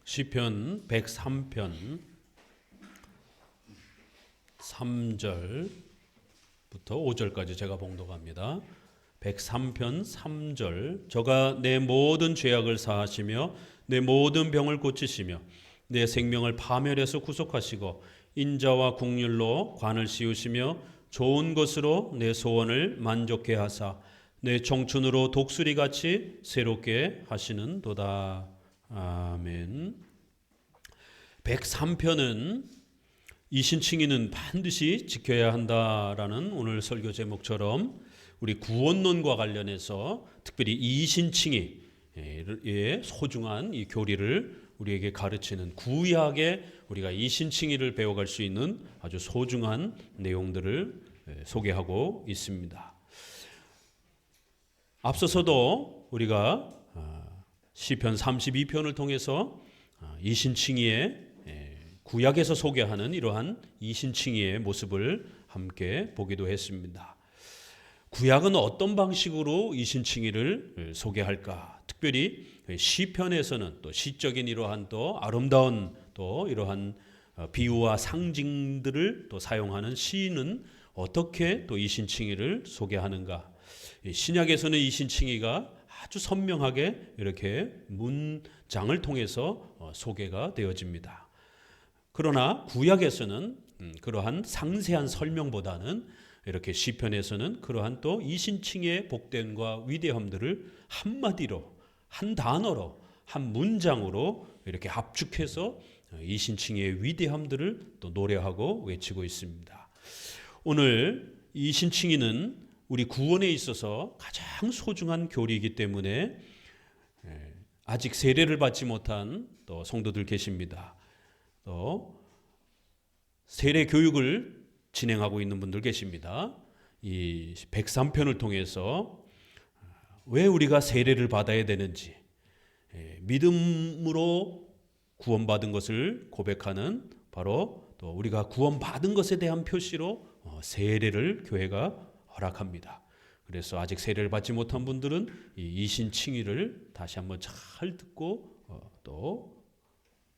시편 103편 3절부터 5절까지 제가 봉독합니다. 103편 3절. 저가 내 모든 죄악을 사하시며 내 모든 병을 고치시며 내 생명을 파멸해서 구속하시고 인자와 국률로 관을 씌우시며 좋은 것으로 내 소원을 만족해 하사 내 청춘으로 독수리같이 새롭게 하시는도다. 아멘. 103편은 이신칭의는 반드시 지켜야 한다라는 오늘 설교 제목처럼 우리 구원론과 관련해서 특별히 이신칭의의 소중한 이 교리를 우리에게 가르치는 구약에 우리가 이신칭의를 배워갈 수 있는 아주 소중한 내용들을 소개하고 있습니다. 앞서서도 우리가 시편 32편을 통해서 이신칭의의 구약에서 소개하는 이러한 이신칭의의 모습을 함께 보기도 했습니다. 구약은 어떤 방식으로 이신칭의를 소개할까? 특별히 시편에서는 또 시적인 이러한 또 아름다운 또 이러한 비유와 상징들을 또 사용하는 시인은 어떻게 또 이신칭의를 소개하는가? 신약에서는 이신칭의가 아주 선명하게 이렇게 문장을 통해서 소개가 되어집니다. 그러나 구약에서는 그러한 상세한 설명보다는 이렇게 시편에서는 그러한 또 이신칭의 복됨과 위대함들을 한마디로, 한 단어로, 한 문장으로 이렇게 압축해서 이신칭의 위대함들을 또 노래하고 외치고 있습니다. 오늘 이신칭의는 우리 구원에 있어서 가장 소중한 교리이기 때문에 아직 세례를 받지 못한 또 성도들 계십니다. 또 세례 교육을 진행하고 있는 분들 계십니다. 이 103편을 통해서 왜 우리가 세례를 받아야 되는지, 믿음으로 구원받은 것을 고백하는 바로 또 우리가 구원받은 것에 대한 표시로 세례를 교회가 허락합니다. 그래서 아직 세례를 받지 못한 분들은 이 이신칭의를 다시 한번 잘 듣고 또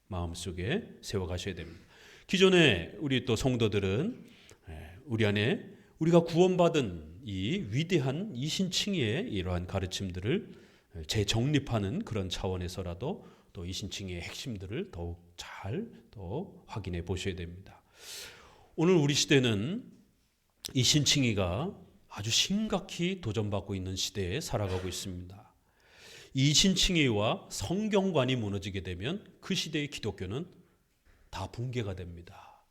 마음속에 세워가셔야 됩니다. 기존에 우리 또 성도들은 우리 안에 우리가 구원받은 이 위대한 이신칭의의 이러한 가르침들을 재정립하는 그런 차원에서라도 또 이신칭의의 핵심들을 더욱 잘 또 확인해 보셔야 됩니다. 오늘 우리 시대는 이신칭의가 아주 심각히 도전받고 있는 시대에 살아가고 있습니다. 이신칭의와 성경관이 무너지게 되면 그 시대의 기독교는 다 붕괴가 됩니다.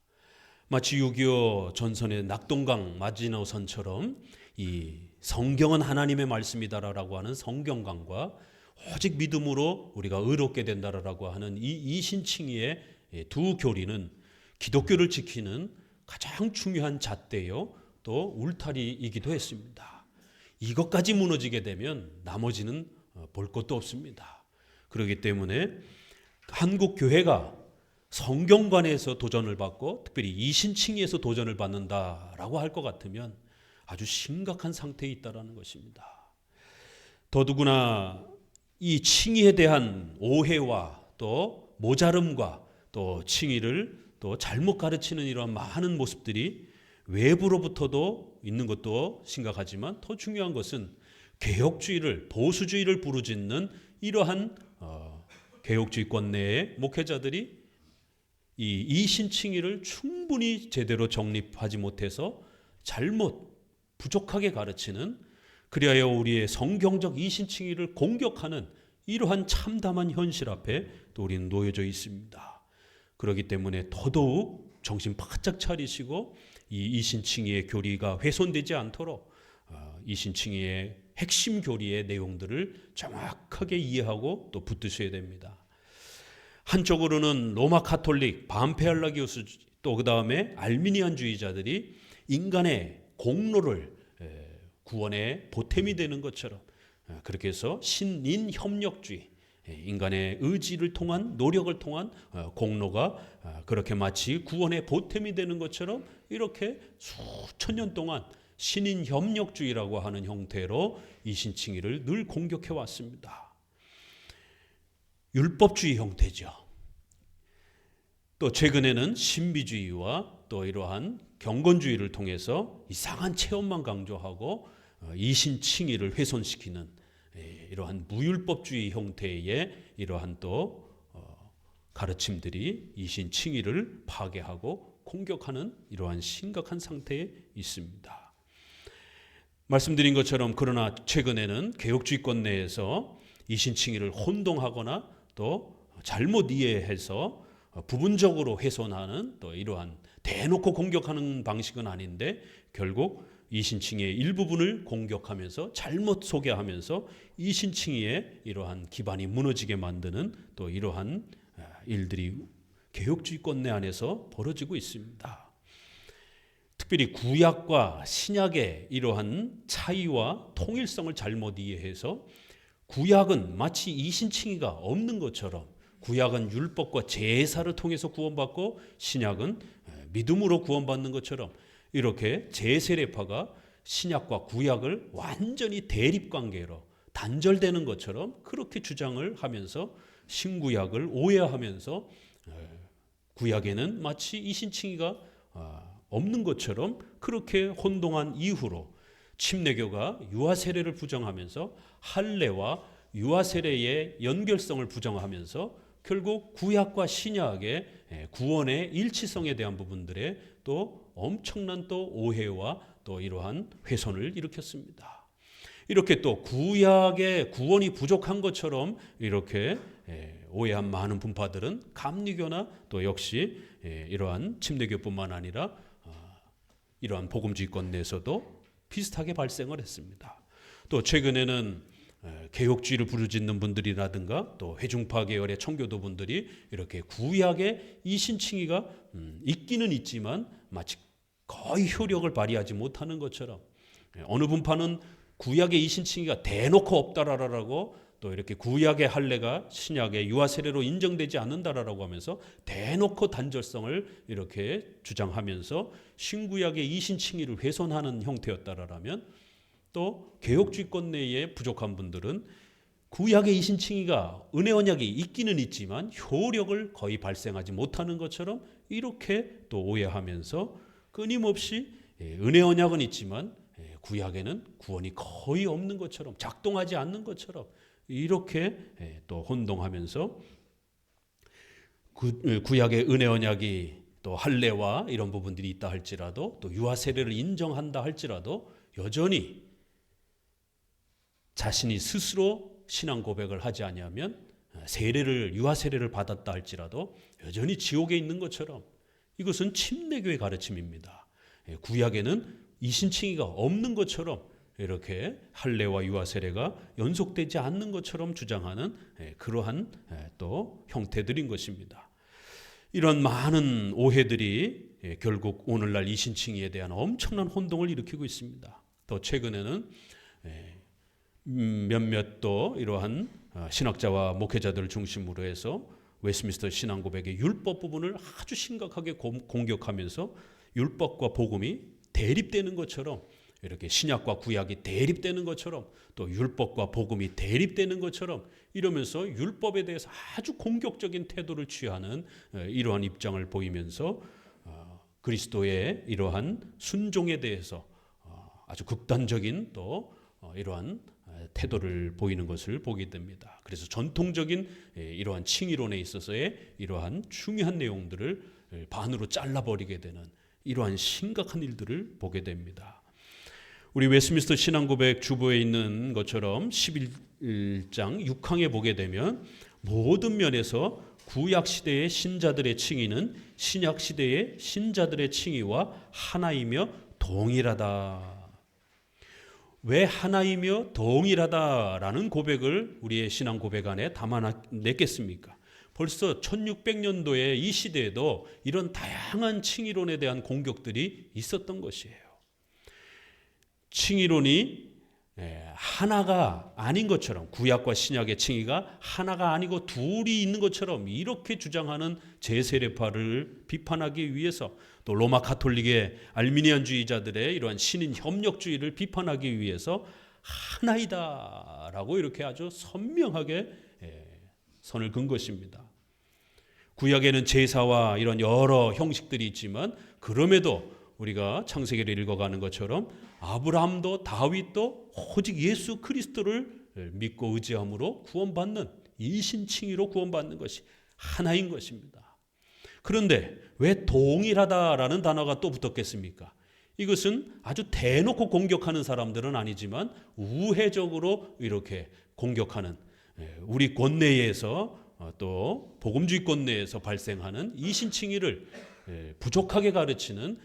마치 6.25 전선의 낙동강 마지노선처럼 이 성경은 하나님의 말씀이다라고 하는 성경관과 오직 믿음으로 우리가 의롭게 된다라고 하는 이 이신칭의의 두 교리는 기독교를 지키는 가장 중요한 잣대요 또 울타리이기도 했습니다. 이것까지 무너지게 되면 나머지는 볼 것도 없습니다. 그렇기 때문에 한국 교회가 성경관에서 도전을 받고 특별히 이신칭의에서 도전을 받는다라고 할 것 같으면 아주 심각한 상태에 있다라는 것입니다. 더더구나 이 칭의에 대한 오해와 또 모자름과 또 칭의를 또 잘못 가르치는 이러한 많은 모습들이 외부로부터도 있는 것도 심각하지만 더 중요한 것은 개혁주의를 보수주의를 부르짖는 이러한 개혁주의권 내의 목회자들이 이 이신칭의를 충분히 제대로 정립하지 못해서 잘못 부족하게 가르치는 그리하여 우리의 성경적 이신칭의를 공격하는 이러한 참담한 현실 앞에 또 우리는 놓여져 있습니다. 그렇기 때문에 더더욱 정신 바짝 차리시고 이 이신칭의의 교리가 훼손되지 않도록 이신칭의의 핵심 교리의 내용들을 정확하게 이해하고 또 붙드셔야 됩니다. 한쪽으로는 로마 카톨릭, 반페알라기우스 또 그 다음에 알미니안주의자들이 인간의 공로를 구원의 보탬이 되는 것처럼 그렇게 해서 신인협력주의, 인간의 의지를 통한 노력을 통한 공로가 그렇게 마치 구원의 보탬이 되는 것처럼 이렇게 수천 년 동안 신인협력주의라고 하는 형태로 이신칭의를 늘 공격해 왔습니다. 율법주의 형태죠. 또 최근에는 신비주의와 또 이러한 경건주의를 통해서 이상한 체험만 강조하고 이신칭의를 훼손시키는 이러한 무율법주의 형태의 이러한 또 가르침들이 이신칭의를 파괴하고 공격하는 이러한 심각한 상태에 있습니다. 말씀드린 것처럼 그러나 최근에는 개혁주의권 내에서 이신칭의를 혼동하거나 또 잘못 이해해서 부분적으로 훼손하는 또 이러한 대놓고 공격하는 방식은 아닌데 결국 이신칭의의 일부분을 공격하면서 잘못 소개하면서 이신칭의의 이러한 기반이 무너지게 만드는 또 이러한 일들이 개혁주의권 내 안에서 벌어지고 있습니다. 특별히 구약과 신약의 이러한 차이와 통일성을 잘못 이해해서 구약은 마치 이신칭의가 없는 것처럼, 구약은 율법과 제사를 통해서 구원받고 신약은 믿음으로 구원받는 것처럼 이렇게 제세례파가 신약과 구약을 완전히 대립관계로 단절되는 것처럼 그렇게 주장을 하면서 신구약을 오해하면서 구약에는 마치 이신칭의가 없는 것처럼 그렇게 혼동한 이후로 침례교가 유아세례를 부정하면서 할례와 유아세례의 연결성을 부정하면서 결국 구약과 신약의 구원의 일치성에 대한 부분들에 또 엄청난 또 오해와 또 이러한 훼손을 일으켰습니다. 이렇게 또 구약의 구원이 부족한 것처럼 이렇게 오해한 많은 분파들은 감리교나 또 역시 이러한 침례교뿐만 아니라 이러한 복음주의권 내에서도 비슷하게 발생을 했습니다. 또 최근에는 개혁주의를 부르짖는 분들이라든가 또 회중파 계열의 청교도 분들이 이렇게 구약의 이신칭의가 있기는 있지만 마치 거의 효력을 발휘하지 못하는 것처럼, 어느 분파는 구약의 이신칭의가 대놓고 없다라고 또 이렇게 구약의 할례가 신약의 유아세례로 인정되지 않는다라고 하면서 대놓고 단절성을 이렇게 주장하면서 신구약의 이신칭의를 훼손하는 형태였다라면, 또 개혁주의권 내에 부족한 분들은 구약의 이신칭의가 은혜 언약이 있기는 있지만 효력을 거의 발생하지 못하는 것처럼 이렇게 또 오해하면서 끊임없이 은혜 언약은 있지만 구약에는 구원이 거의 없는 것처럼, 작동하지 않는 것처럼 이렇게 또 혼동하면서 구약의 은혜 언약이 또 할례와 이런 부분들이 있다 할지라도 또 유아 세례를 인정한다 할지라도 여전히 자신이 스스로 신앙 고백을 하지 아니하면 세례를 유아 세례를 받았다 할지라도 여전히 지옥에 있는 것처럼, 이것은 침례교의 가르침입니다. 구약에는 이신칭의가 없는 것처럼 이렇게 할례와 유아 세례가 연속되지 않는 것처럼 주장하는 그러한 또 형태들인 것입니다. 이런 많은 오해들이 결국 오늘날 이신칭의에 대한 엄청난 혼동을 일으키고 있습니다. 또 최근에는 몇몇 또 이러한 신학자와 목회자들을 중심으로 해서 웨스트민스터 신앙 고백의 율법 부분을 아주 심각하게 공격하면서 율법과 복음이 대립되는 것처럼, 이렇게 신약과 구약이 대립되는 것처럼 또 율법과 복음이 대립되는 것처럼 이러면서 율법에 대해서 아주 공격적인 태도를 취하는 이러한 입장을 보이면서 그리스도의 이러한 순종에 대해서 아주 극단적인 또 이러한 태도를 보이는 것을 보게 됩니다. 그래서 전통적인 이러한 칭의론에 있어서의 이러한 중요한 내용들을 반으로 잘라버리게 되는 이러한 심각한 일들을 보게 됩니다. 우리 웨스트민스터 신앙고백 주보에 있는 것처럼 11장 6항에 보게 되면 모든 면에서 구약시대의 신자들의 칭의는 신약시대의 신자들의 칭의와 하나이며 동일하다. 왜 하나이며 동일하다라는 고백을 우리의 신앙 고백 안에 담아냈겠습니까? 벌써 1600년도에 이 시대에도 이런 다양한 칭의론에 대한 공격들이 있었던 것이에요. 칭의론이 하나가 아닌 것처럼, 구약과 신약의 칭의가 하나가 아니고 둘이 있는 것처럼 이렇게 주장하는 제세례파를 비판하기 위해서, 또 로마 가톨릭의 알미니안주의자들의 이러한 신인 협력주의를 비판하기 위해서 하나이다라고 이렇게 아주 선명하게 선을 긋은 것입니다. 구약에는 제사와 이런 여러 형식들이 있지만 그럼에도 우리가 창세기를 읽어가는 것처럼 아브라함도 다윗도 오직 예수 그리스도를 믿고 의지함으로 구원받는 이신칭의로 구원받는 것이 하나인 것입니다. 그런데 왜 동일하다라는 단어가 또 붙었겠습니까? 이것은 아주 대놓고 공격하는 사람들은 아니지만 우회적으로 이렇게 공격하는 우리 권내에서 또 복음주의권 내에서 발생하는 이신칭의를 부족하게 가르치는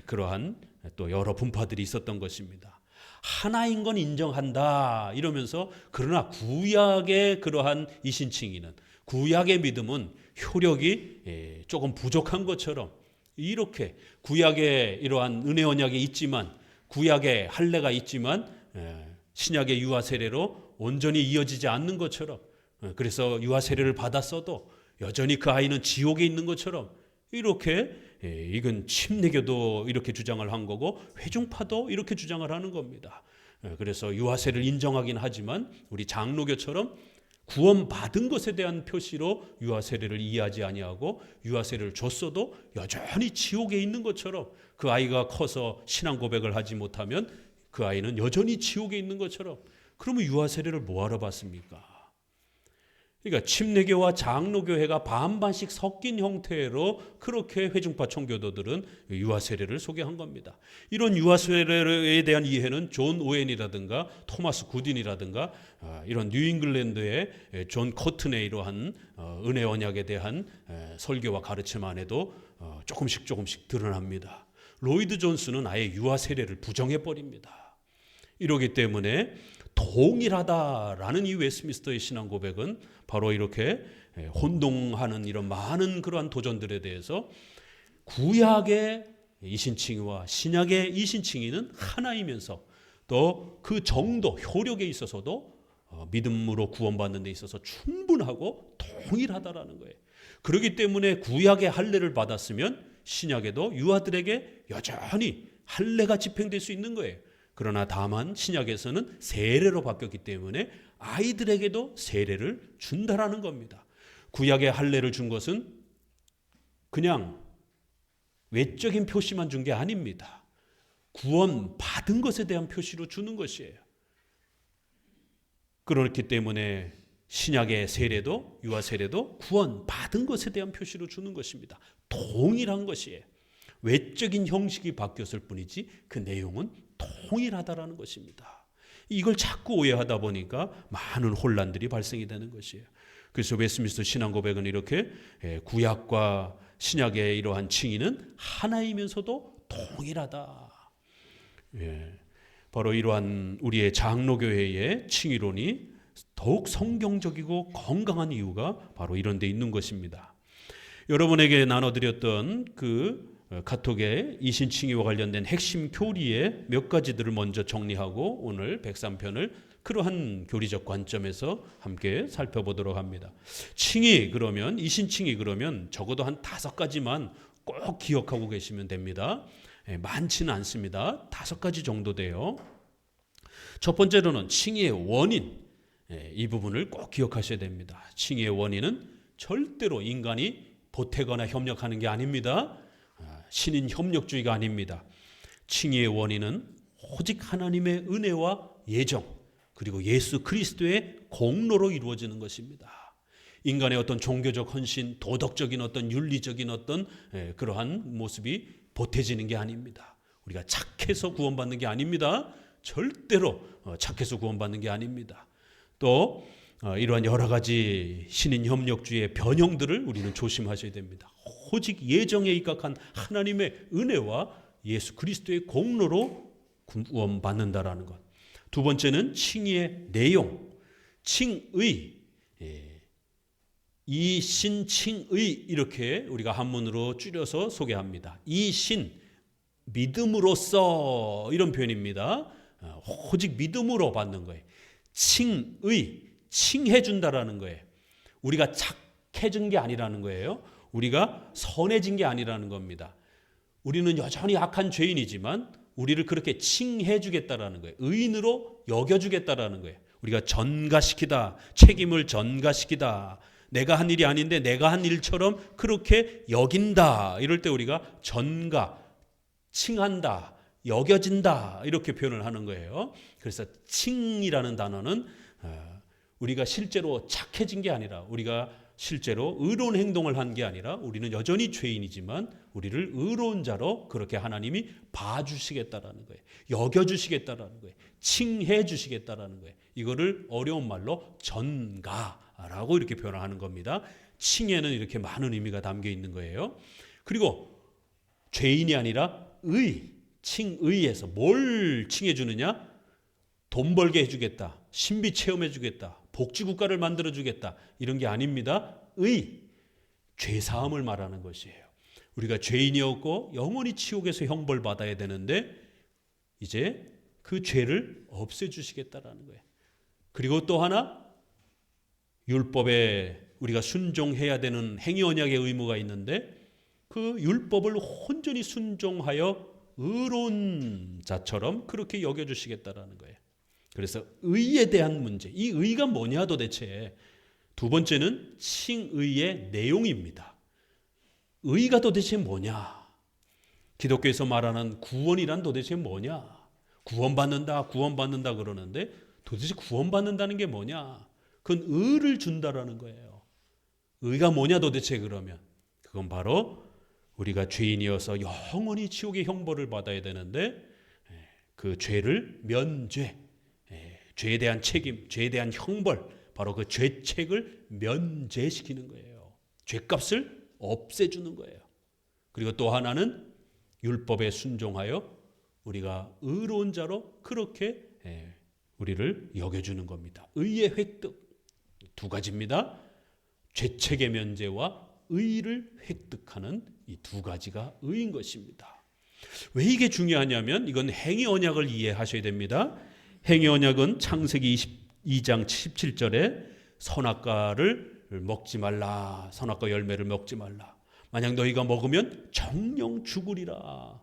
그러한 또 여러 분파들이 있었던 것입니다. 하나인 건 인정한다 이러면서 그러나 구약의 그러한 이신칭의는 구약의 믿음은 효력이 조금 부족한 것처럼 이렇게 구약에 이러한 은혜 언약이 있지만 구약에 할례가 있지만 신약의 유아 세례로 온전히 이어지지 않는 것처럼 그래서 유아 세례를 받았어도 여전히 그 아이는 지옥에 있는 것처럼 이렇게 이건 침례교도 이렇게 주장을 한 거고 회중파도 이렇게 주장을 하는 겁니다. 그래서 유아 세례를 인정하긴 하지만 우리 장로교처럼 구원받은 것에 대한 표시로 유아 세례를 이해하지 아니하고 유아 세례를 줬어도 여전히 지옥에 있는 것처럼 그 아이가 커서 신앙 고백을 하지 못하면 그 아이는 여전히 지옥에 있는 것처럼 그러면 유아 세례를 뭐하러 받습니까? 그러니까 침례교와 장로교회가 반반씩 섞인 형태로 그렇게 회중파 총교도들은 유아 세례를 소개한 겁니다. 이런 유아 세례에 대한 이해는 존 오웬이라든가 토마스 굿인이라든가 이런 뉴잉글랜드의 존 커튼의 이러한 은혜 언약에 대한 설교와 가르침 안에도 조금씩 드러납니다. 로이드 존스는 아예 유아 세례를 부정해 버립니다. 이러기 때문에 동일하다라는 이 웨스트민스터의 신앙 고백은 바로 이렇게 혼동하는 이런 많은 그러한 도전들에 대해서 구약의 이신칭의와 신약의 이신칭의는 하나이면서 또 그 정도 효력에 있어서도 믿음으로 구원받는 데 있어서 충분하고 동일하다라는 거예요. 그렇기 때문에 구약의 할례를 받았으면 신약에도 유아들에게 여전히 할례가 집행될 수 있는 거예요. 그러나 다만 신약에서는 세례로 바뀌었기 때문에 아이들에게도 세례를 준다라는 겁니다. 구약의 할례를 준 것은 그냥 외적인 표시만 준 게 아닙니다. 구원 받은 것에 대한 표시로 주는 것이에요. 그렇기 때문에 신약의 세례도 유아 세례도 구원 받은 것에 대한 표시로 주는 것입니다. 동일한 것이에요. 외적인 형식이 바뀌었을 뿐이지 그 내용은 동일하다라는 것입니다. 이걸 자꾸 오해하다 보니까 많은 혼란들이 발생이 되는 것이에요. 그래서 웨스트민스터 신앙 고백은 이렇게 구약과 신약의 이러한 칭의는 하나이면서도 동일하다. 바로 이러한 우리의 장로교회의 칭의론이 더욱 성경적이고 건강한 이유가 바로 이런 데 있는 것입니다. 여러분에게 나눠드렸던 그 카톡의 이신칭의와 관련된 핵심 교리의 몇 가지들을 먼저 정리하고 오늘 103편을 그러한 교리적 관점에서 함께 살펴보도록 합니다. 칭의 그러면 이신칭의 그러면 적어도 한 5가지만 꼭 기억하고 계시면 됩니다. 많지는 않습니다. 5가지 정도 돼요. 첫 번째로는 칭의의 원인, 이 부분을 꼭 기억하셔야 됩니다. 칭의의 원인은 절대로 인간이 보태거나 협력하는 게 아닙니다. 신인 협력주의가 아닙니다. 칭의의 원인은 오직 하나님의 은혜와 예정 그리고 예수 그리스도의 공로로 이루어지는 것입니다. 인간의 어떤 종교적 헌신, 도덕적인 어떤 윤리적인 어떤 그러한 모습이 보태지는 게 아닙니다. 우리가 착해서 구원받는 게 아닙니다. 절대로 착해서 구원받는 게 아닙니다. 또 이러한 여러 가지 신인 협력주의의 변형들을 우리는 조심하셔야 됩니다. 오직 예정에 입각한 하나님의 은혜와 예수 그리스도의 공로로 구원받는다라는 것. 두 번째는 칭의의 내용, 칭의, 이신칭의 이렇게 우리가 한문으로 줄여서 소개합니다. 이신, 믿음으로써 이런 표현입니다. 오직 믿음으로 받는 거예요. 칭의, 칭해준다라는 거예요. 우리가 착해진 게 아니라는 거예요. 우리가 선해진 게 아니라는 겁니다. 우리는 여전히 악한 죄인이지만 우리를 그렇게 칭해주겠다라는 거예요. 의인으로 여겨주겠다라는 거예요. 우리가 전가시키다, 책임을 전가시키다, 내가 한 일이 아닌데 내가 한 일처럼 그렇게 여긴다. 이럴 때 우리가 전가, 칭한다, 여겨진다 이렇게 표현을 하는 거예요. 그래서 칭이라는 단어는 우리가 실제로 착해진 게 아니라, 우리가 실제로 의로운 행동을 한 게 아니라, 우리는 여전히 죄인이지만 우리를 의로운 자로 그렇게 하나님이 봐주시겠다라는 거예요. 여겨주시겠다라는 거예요. 칭해 주시겠다라는 거예요. 이거를 어려운 말로 전가라고 이렇게 표현하는 겁니다. 칭에는 이렇게 많은 의미가 담겨 있는 거예요. 그리고 죄인이 아니라 칭의에서 뭘 칭해 주느냐? 돈 벌게 해주겠다, 신비 체험해 주겠다, 복지국가를 만들어 주겠다, 이런 게 아닙니다. 죄사함을 말하는 것이에요. 우리가 죄인이었고 영원히 지옥에서 형벌 받아야 되는데 이제 그 죄를 없애주시겠다라는 거예요. 그리고 또 하나, 율법에 우리가 순종해야 되는 행위 언약의 의무가 있는데 그 율법을 온전히 순종하여 의로운 자처럼 그렇게 여겨주시겠다라는 거예요. 그래서 의에 대한 문제, 이 의가 뭐냐 도대체. 두 번째는 칭의의 내용입니다. 의가 도대체 뭐냐? 기독교에서 말하는 구원이란 도대체 뭐냐? 구원받는다 그러는데 도대체 구원받는다는 게 뭐냐? 그건 의를 준다라는 거예요. 의가 뭐냐 도대체 그러면? 그건 바로 우리가 죄인이어서 영원히 지옥의 형벌을 받아야 되는데 그 죄를 면죄, 죄에 대한 책임, 죄에 대한 형벌, 바로 그 죄책을 면제시키는 거예요. 죄값을 없애주는 거예요. 그리고 또 하나는 율법에 순종하여 우리가 의로운 자로 그렇게 우리를 여겨주는 겁니다. 의의 획득 두 가지입니다. 죄책의 면제와 의를 획득하는 이 두 가지가 의인 것입니다. 왜 이게 중요하냐면 이건 행위 언약을 이해하셔야 됩니다. 행위 언약은 창세기 22장 17절에 선악과를 먹지 말라, 선악과 열매를 먹지 말라, 만약 너희가 먹으면 정령 죽으리라,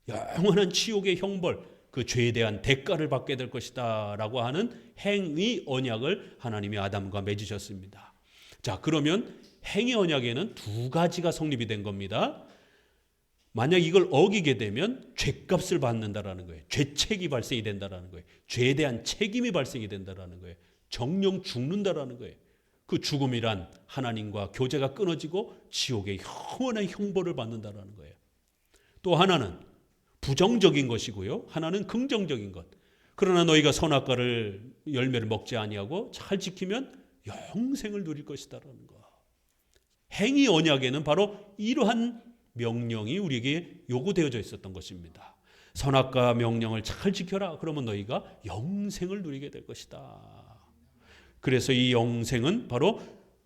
영원한 지옥의 형벌, 그 죄에 대한 대가를 받게 될 것이다 라고 하는 행위 언약을 하나님이 아담과 맺으셨습니다. 자, 그러면 행위 언약에는 두 가지가 성립이 된 겁니다. 만약 이걸 어기게 되면 죄값을 받는다라는 거예요. 죄책이 발생이 된다라는 거예요. 죄에 대한 책임이 발생이 된다라는 거예요. 정령 죽는다라는 거예요. 그 죽음이란 하나님과 교제가 끊어지고 지옥의 영원한 형벌을 받는다라는 거예요. 또 하나는 부정적인 것이고요, 하나는 긍정적인 것. 그러나 너희가 선악과를 열매를 먹지 아니하고 잘 지키면 영생을 누릴 것이다라는 거. 행위 언약에는 바로 이러한 명령이 우리에게 요구되어져 있었던 것입니다. 선악과 명령을 잘 지켜라. 그러면 너희가 영생을 누리게 될 것이다. 그래서 이 영생은 바로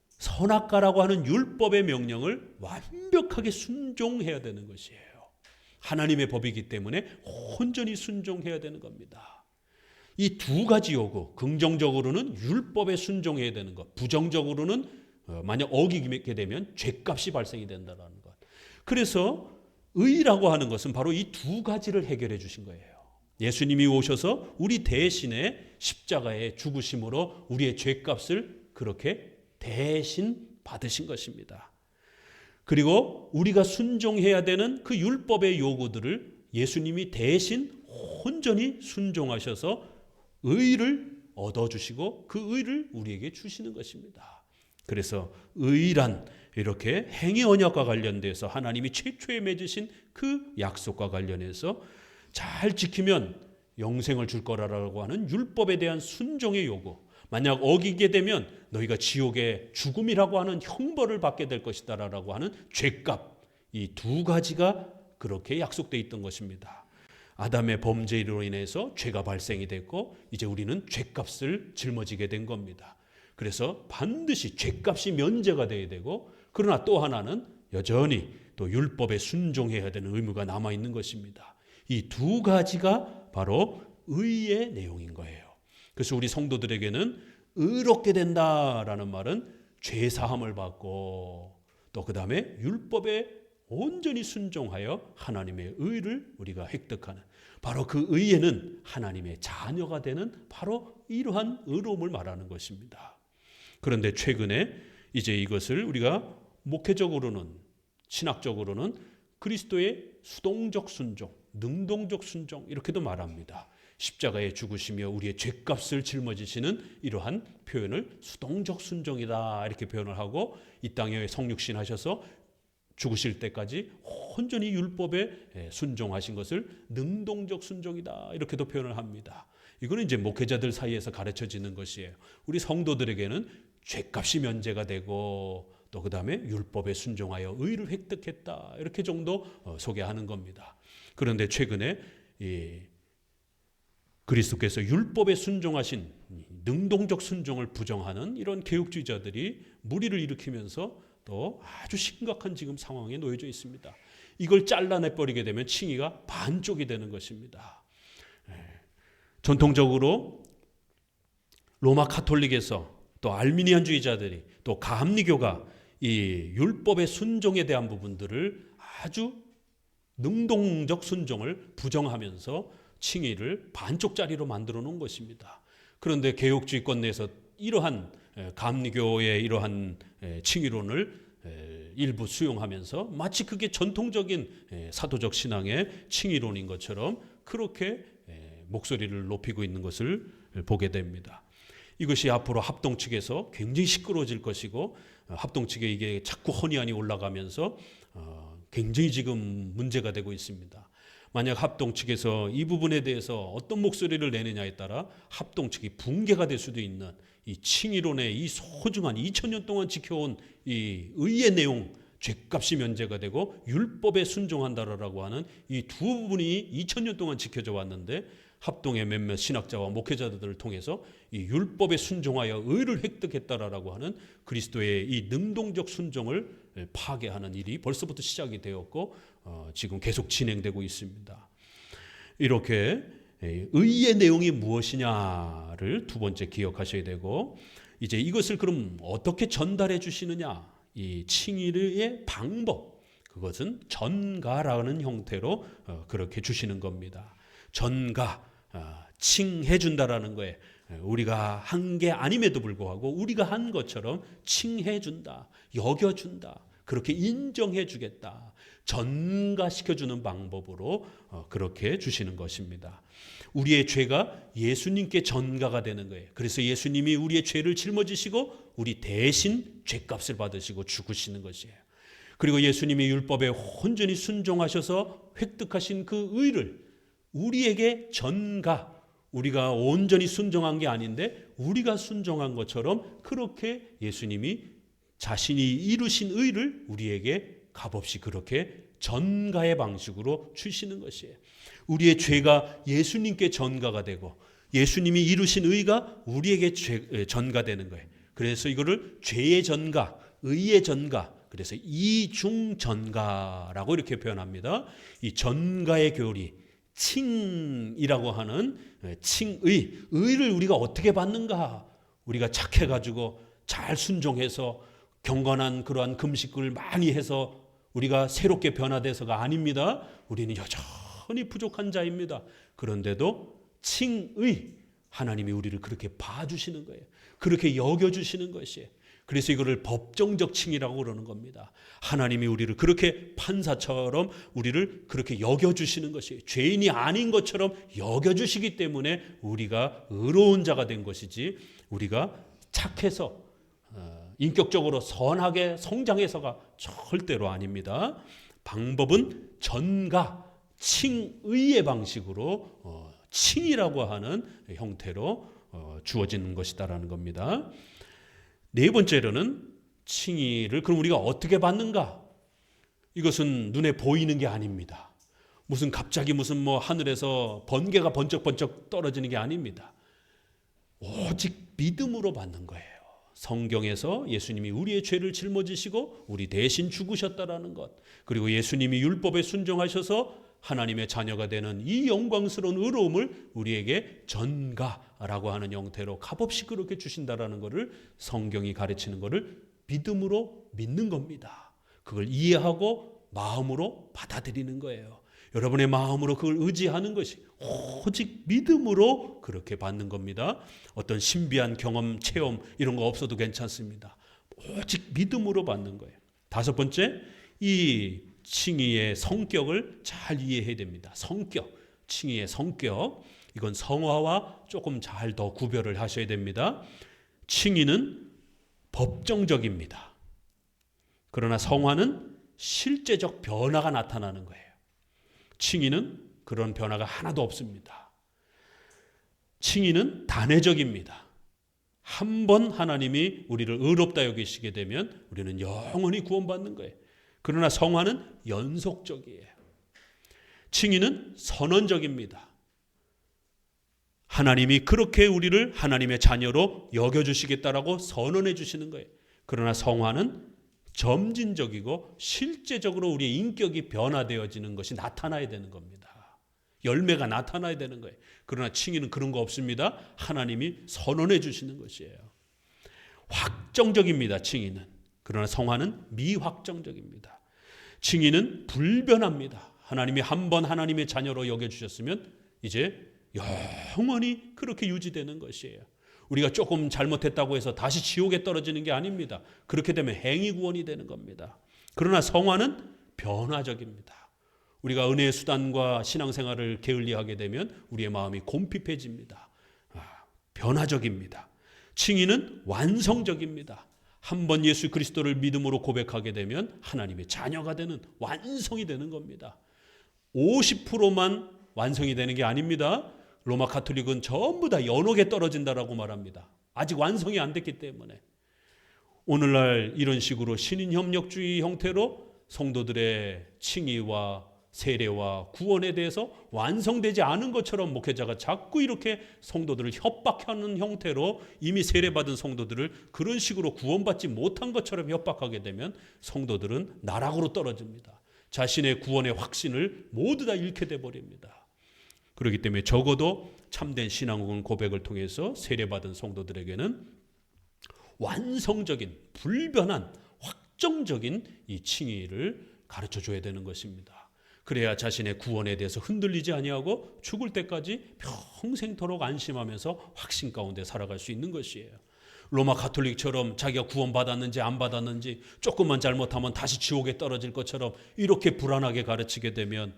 선악과라고 하는 율법의 명령을 완벽하게 순종해야 되는 것이에요. 하나님의 법이기 때문에 온전히 순종해야 되는 겁니다. 이 두 가지 요구, 긍정적으로는 율법에 순종해야 되는 것, 부정적으로는 만약 어기게 되면 죄값이 발생이 된다는 것. 그래서 의라고 하는 것은 바로 이 두 가지를 해결해 주신 거예요. 예수님이 오셔서 우리 대신에 십자가에 죽으심으로 우리의 죄값을 그렇게 대신 받으신 것입니다. 그리고 우리가 순종해야 되는 그 율법의 요구들을 예수님이 대신 온전히 순종하셔서 의를 얻어주시고 그 의를 우리에게 주시는 것입니다. 그래서 의란 이렇게 행위 언약과 관련돼서 하나님이 최초에 맺으신 그 약속과 관련해서 잘 지키면 영생을 줄 거라고 하는 율법에 대한 순종의 요구, 만약 어기게 되면 너희가 지옥의 죽음이라고 하는 형벌을 받게 될 것이다라고 하는 죄값, 이 두 가지가 그렇게 약속되어 있던 것입니다. 아담의 범죄로 인해서 죄가 발생이 됐고 이제 우리는 죄값을 짊어지게 된 겁니다. 그래서 반드시 죄값이 면제가 돼야 되고, 그러나 또 하나는 여전히 또 율법에 순종해야 되는 의무가 남아있는 것입니다. 이 두 가지가 바로 의의 내용인 거예요. 그래서 우리 성도들에게는 의롭게 된다라는 말은 죄사함을 받고 또 그 다음에 율법에 온전히 순종하여 하나님의 의를 우리가 획득하는, 바로 그 의에는 하나님의 자녀가 되는 바로 이러한 의로움을 말하는 것입니다. 그런데 최근에 이제 이것을 우리가 목회적으로는, 신학적으로는 그리스도의 수동적 순종, 능동적 순종 이렇게도 말합니다. 십자가에 죽으시며 우리의 죄값을 짊어지시는 이러한 표현을 수동적 순종이다 이렇게 표현을 하고, 이 땅에 성육신 하셔서 죽으실 때까지 온전히 율법에 순종하신 것을 능동적 순종이다 이렇게도 표현을 합니다. 이거는 이제 목회자들 사이에서 가르쳐지는 것이에요. 우리 성도들에게는 죄값이 면제가 되고 또 그 다음에 율법에 순종하여 의를 획득했다 이렇게 정도 소개하는 겁니다. 그런데 최근에 그리스도께서 율법에 순종하신 능동적 순종을 부정하는 이런 개혁주의자들이 무리를 일으키면서 또 아주 심각한 지금 상황에 놓여져 있습니다. 이걸 잘라내버리게 되면 칭의가 반쪽이 되는 것입니다. 전통적으로 로마 카톨릭에서 또 알미니안주의자들이 또 가합리교가 이 율법의 순종에 대한 부분들을 아주 능동적 순종을 부정하면서 칭의를 반쪽짜리로 만들어 놓은 것입니다. 그런데 개혁주의권 내에서 이러한 가합리교의 이러한 칭의론을 일부 수용하면서 마치 그게 전통적인 사도적 신앙의 칭의론인 것처럼 그렇게 목소리를 높이고 있는 것을 보게 됩니다. 이것이 앞으로 합동 측에서 굉장히 시끄러워질 것이고, 합동 측에 이게 자꾸 혼이안이 올라가면서 굉장히 지금 문제가 되고 있습니다. 만약 합동 측에서 이 부분에 대해서 어떤 목소리를 내느냐에 따라 합동 측이 붕괴가 될 수도 있는 이 칭의론의 이 소중한 2000년 동안 지켜온 이 의의 내용, 죄값이 면제가 되고 율법에 순종한다라고 하는 이 두 부분이 2000년 동안 지켜져 왔는데, 합동의 몇몇 신학자와 목회자들을 통해서 이 율법에 순종하여 의를 획득했다라고 하는 그리스도의 이 능동적 순종을 파괴하는 일이 벌써부터 시작이 되었고 지금 계속 진행되고 있습니다. 이렇게 의의 내용이 무엇이냐를 두 번째 기억하셔야 되고, 이제 이것을 그럼 어떻게 전달해 주시느냐, 이 칭의의 방법, 그것은 전가라는 형태로 그렇게 주시는 겁니다. 전가, 칭해 준다라는 거예요. 우리가 한 게 아님에도 불구하고 우리가 한 것처럼 칭해 준다, 여겨 준다, 그렇게 인정해 주겠다, 전가시켜 주는 방법으로 그렇게 주시는 것입니다. 우리의 죄가 예수님께 전가가 되는 거예요. 그래서 예수님이 우리의 죄를 짊어지시고 우리 대신 죄값을 받으시고 죽으시는 것이에요. 그리고 예수님이 율법에 온전히 순종하셔서 획득하신 그 의를 우리에게 전가, 우리가 온전히 순종한 게 아닌데 우리가 순종한 것처럼 그렇게 예수님이 자신이 이루신 의를 우리에게 값없이 그렇게 전가의 방식으로 주시는 것이에요. 우리의 죄가 예수님께 전가가 되고 예수님이 이루신 의가 우리에게 전가되는 거예요. 그래서 이거를 죄의 전가, 의의 전가, 그래서 이중 전가라고 이렇게 표현합니다. 이 전가의 교리, 칭이라고 하는 칭의, 의를 우리가 어떻게 받는가? 우리가 착해가지고 잘 순종해서 경건한 그러한 금식을 많이 해서 우리가 새롭게 변화돼서가 아닙니다. 우리는 여전히 부족한 자입니다. 그런데도 칭의, 하나님이 우리를 그렇게 봐주시는 거예요. 그렇게 여겨주시는 것이에요. 그래서 이거를 법정적 칭의라고 그러는 겁니다. 하나님이 우리를 그렇게 판사처럼 우리를 그렇게 여겨주시는 것이에요. 죄인이 아닌 것처럼 여겨주시기 때문에 우리가 의로운 자가 된 것이지, 우리가 착해서 인격적으로 선하게 성장해서가 절대로 아닙니다. 방법은 전가, 칭의의 방식으로 칭이라고 하는 형태로 주어지는 것이다라는 겁니다. 네 번째로는 칭의를 그럼 우리가 어떻게 받는가? 이것은 눈에 보이는 게 아닙니다. 무슨 갑자기 무슨 하늘에서 번개가 번쩍번쩍 떨어지는 게 아닙니다. 오직 믿음으로 받는 거예요. 성경에서 예수님이 우리의 죄를 짊어지시고 우리 대신 죽으셨다라는 것, 그리고 예수님이 율법에 순종하셔서 하나님의 자녀가 되는 이 영광스러운 의로움을 우리에게 전가라고 하는 형태로 값없이 그렇게 주신다라는 것을 성경이 가르치는 것을 믿음으로 믿는 겁니다. 그걸 이해하고 마음으로 받아들이는 거예요. 여러분의 마음으로 그걸 의지하는 것이 오직 믿음으로 그렇게 받는 겁니다. 어떤 신비한 경험, 체험 이런 거 없어도 괜찮습니다. 오직 믿음으로 받는 거예요. 다섯 번째, 이 칭의의 성격을 잘 이해해야 됩니다. 성격, 칭의의 성격. 이건 성화와 조금 잘 더 구별을 하셔야 됩니다. 칭의는 법정적입니다. 그러나 성화는 실제적 변화가 나타나는 거예요. 칭의는 그런 변화가 하나도 없습니다. 칭의는 단회적입니다. 한 번 하나님이 우리를 의롭다 여기시게 되면 우리는 영원히 구원받는 거예요. 그러나 성화는 연속적이에요. 칭의는 선언적입니다. 하나님이 그렇게 우리를 하나님의 자녀로 여겨주시겠다라고 선언해 주시는 거예요. 그러나 성화는 점진적이고 실제적으로 우리의 인격이 변화되어지는 것이 나타나야 되는 겁니다. 열매가 나타나야 되는 거예요. 그러나 칭의는 그런 거 없습니다. 하나님이 선언해 주시는 것이에요. 확정적입니다. 칭의는. 그러나 성화는 미확정적입니다. 칭의는 불변합니다. 하나님이 한 번 하나님의 자녀로 여겨주셨으면 이제 영원히 그렇게 유지되는 것이에요. 우리가 조금 잘못했다고 해서 다시 지옥에 떨어지는 게 아닙니다. 그렇게 되면 행위 구원이 되는 겁니다. 그러나 성화는 변화적입니다. 우리가 은혜의 수단과 신앙생활을 게을리하게 되면 우리의 마음이 곰핍해집니다. 변화적입니다. 칭의는 완성적입니다. 한 번 예수 그리스도를 믿음으로 고백하게 되면 하나님의 자녀가 되는 완성이 되는 겁니다. 50%만 완성이 되는 게 아닙니다. 로마 가톨릭은 전부 다 연옥에 떨어진다라고 말합니다. 아직 완성이 안 됐기 때문에. 오늘날 이런 식으로 신인협력주의 형태로 성도들의 칭의와 세례와 구원에 대해서 완성되지 않은 것처럼 목회자가 자꾸 이렇게 성도들을 협박하는 형태로 이미 세례받은 성도들을 그런 식으로 구원받지 못한 것처럼 협박하게 되면 성도들은 나락으로 떨어집니다. 자신의 구원의 확신을 모두 다 잃게 돼버립니다. 그렇기 때문에 적어도 참된 신앙 고백을 통해서 세례받은 성도들에게는 완성적인 불변한 확정적인 이 칭의를 가르쳐줘야 되는 것입니다. 그래야 자신의 구원에 대해서 흔들리지 아니하고 죽을 때까지 평생토록 안심하면서 확신 가운데 살아갈 수 있는 것이에요. 로마 가톨릭처럼 자기가 구원받았는지 안 받았는지 조금만 잘못하면 다시 지옥에 떨어질 것처럼 이렇게 불안하게 가르치게 되면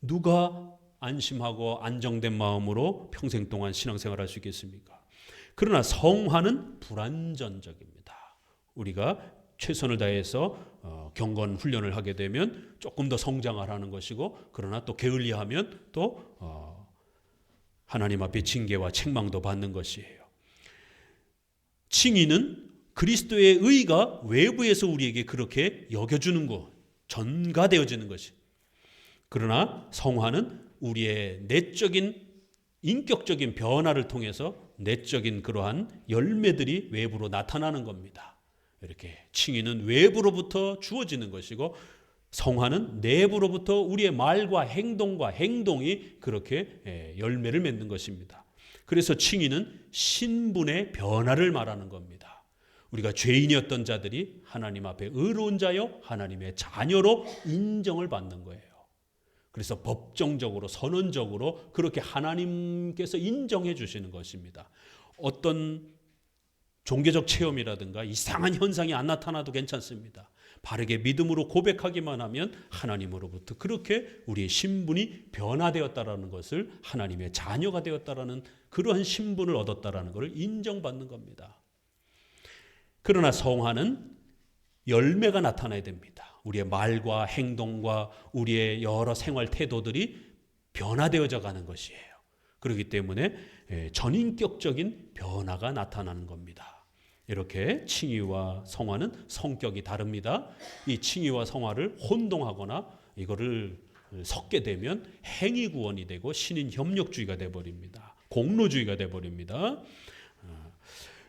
누가 안심하고 안정된 마음으로 평생 동안 신앙생활할 수 있겠습니까? 그러나 성화는 불완전적입니다. 우리가 최선을 다해서 경건 훈련을 하게 되면 조금 더 성장을 하는 것이고, 그러나 또 게을리하면 또 하나님 앞에 징계와 책망도 받는 것이에요. 칭의는 그리스도의 의가 외부에서 우리에게 그렇게 여겨주는 것, 전가되어지는 것이. 그러나 성화는 우리의 내적인 인격적인 변화를 통해서 내적인 그러한 열매들이 외부로 나타나는 겁니다. 이렇게 칭의는 외부로부터 주어지는 것이고, 성화는 내부로부터 우리의 말과 행동과 행동이 그렇게 열매를 맺는 것입니다. 그래서 칭의는 신분의 변화를 말하는 겁니다. 우리가 죄인이었던 자들이 하나님 앞에 의로운 자여 하나님의 자녀로 인정을 받는 거예요. 그래서 법정적으로 선언적으로 그렇게 하나님께서 인정해 주시는 것입니다. 어떤 종교적 체험이라든가 이상한 현상이 안 나타나도 괜찮습니다. 바르게 믿음으로 고백하기만 하면 하나님으로부터 그렇게 우리의 신분이 변화되었다라는 것을, 하나님의 자녀가 되었다라는 그러한 신분을 얻었다라는 것을 인정받는 겁니다. 그러나 성화는 열매가 나타나야 됩니다. 우리의 말과 행동과 우리의 여러 생활 태도들이 변화되어져 가는 것이에요. 그렇기 때문에 전인격적인 변화가 나타나는 겁니다. 이렇게 칭의와 성화는 성격이 다릅니다. 이 칭의와 성화를 혼동하거나 이거를 섞게 되면 행위 구원이 되고 신인 협력주의가 되어버립니다. 공로주의가 되어버립니다.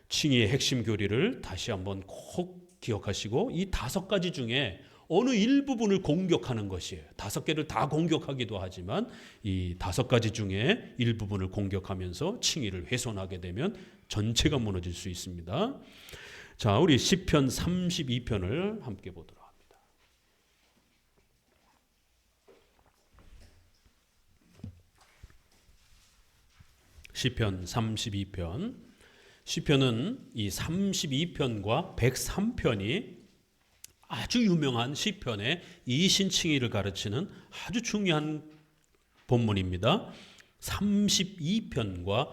칭의의 핵심 교리를 다시 한번 꼭 기억하시고, 이 5가지 중에 어느 일부분을 공격하는 것이에요. 5개를 다 공격하기도 하지만 이 5가지 중에 일부분을 공격하면서 칭의를 훼손하게 되면 전체가 무너질 수 있습니다. 자, 우리 시편 32편을 함께 보도록 합니다. 시편 32편 시편은 이 32편과 103편이 아주 유명한 시편의 이신칭의를 가르치는 아주 중요한 본문입니다. 32편과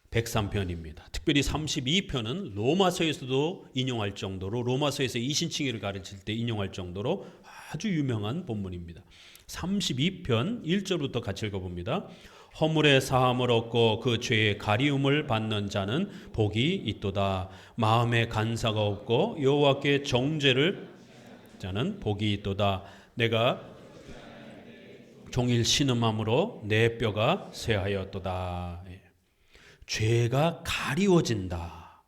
103편입니다. 특별히 32편은 로마서에서도 인용할 정도로, 로마서에서 이신칭의를 가르칠 때 인용할 정도로 아주 유명한 본문입니다. 32편 1절부터 같이 읽어봅니다. 허물의 사함을 얻고 그 죄의 가리움을 받는 자는 복이 있도다. 마음에 간사가 없고 여호와께 정죄를 자는 복이 있도다. 내가 종일 신음함으로 내 뼈가 쇠하였도다. 죄가 가리워진다.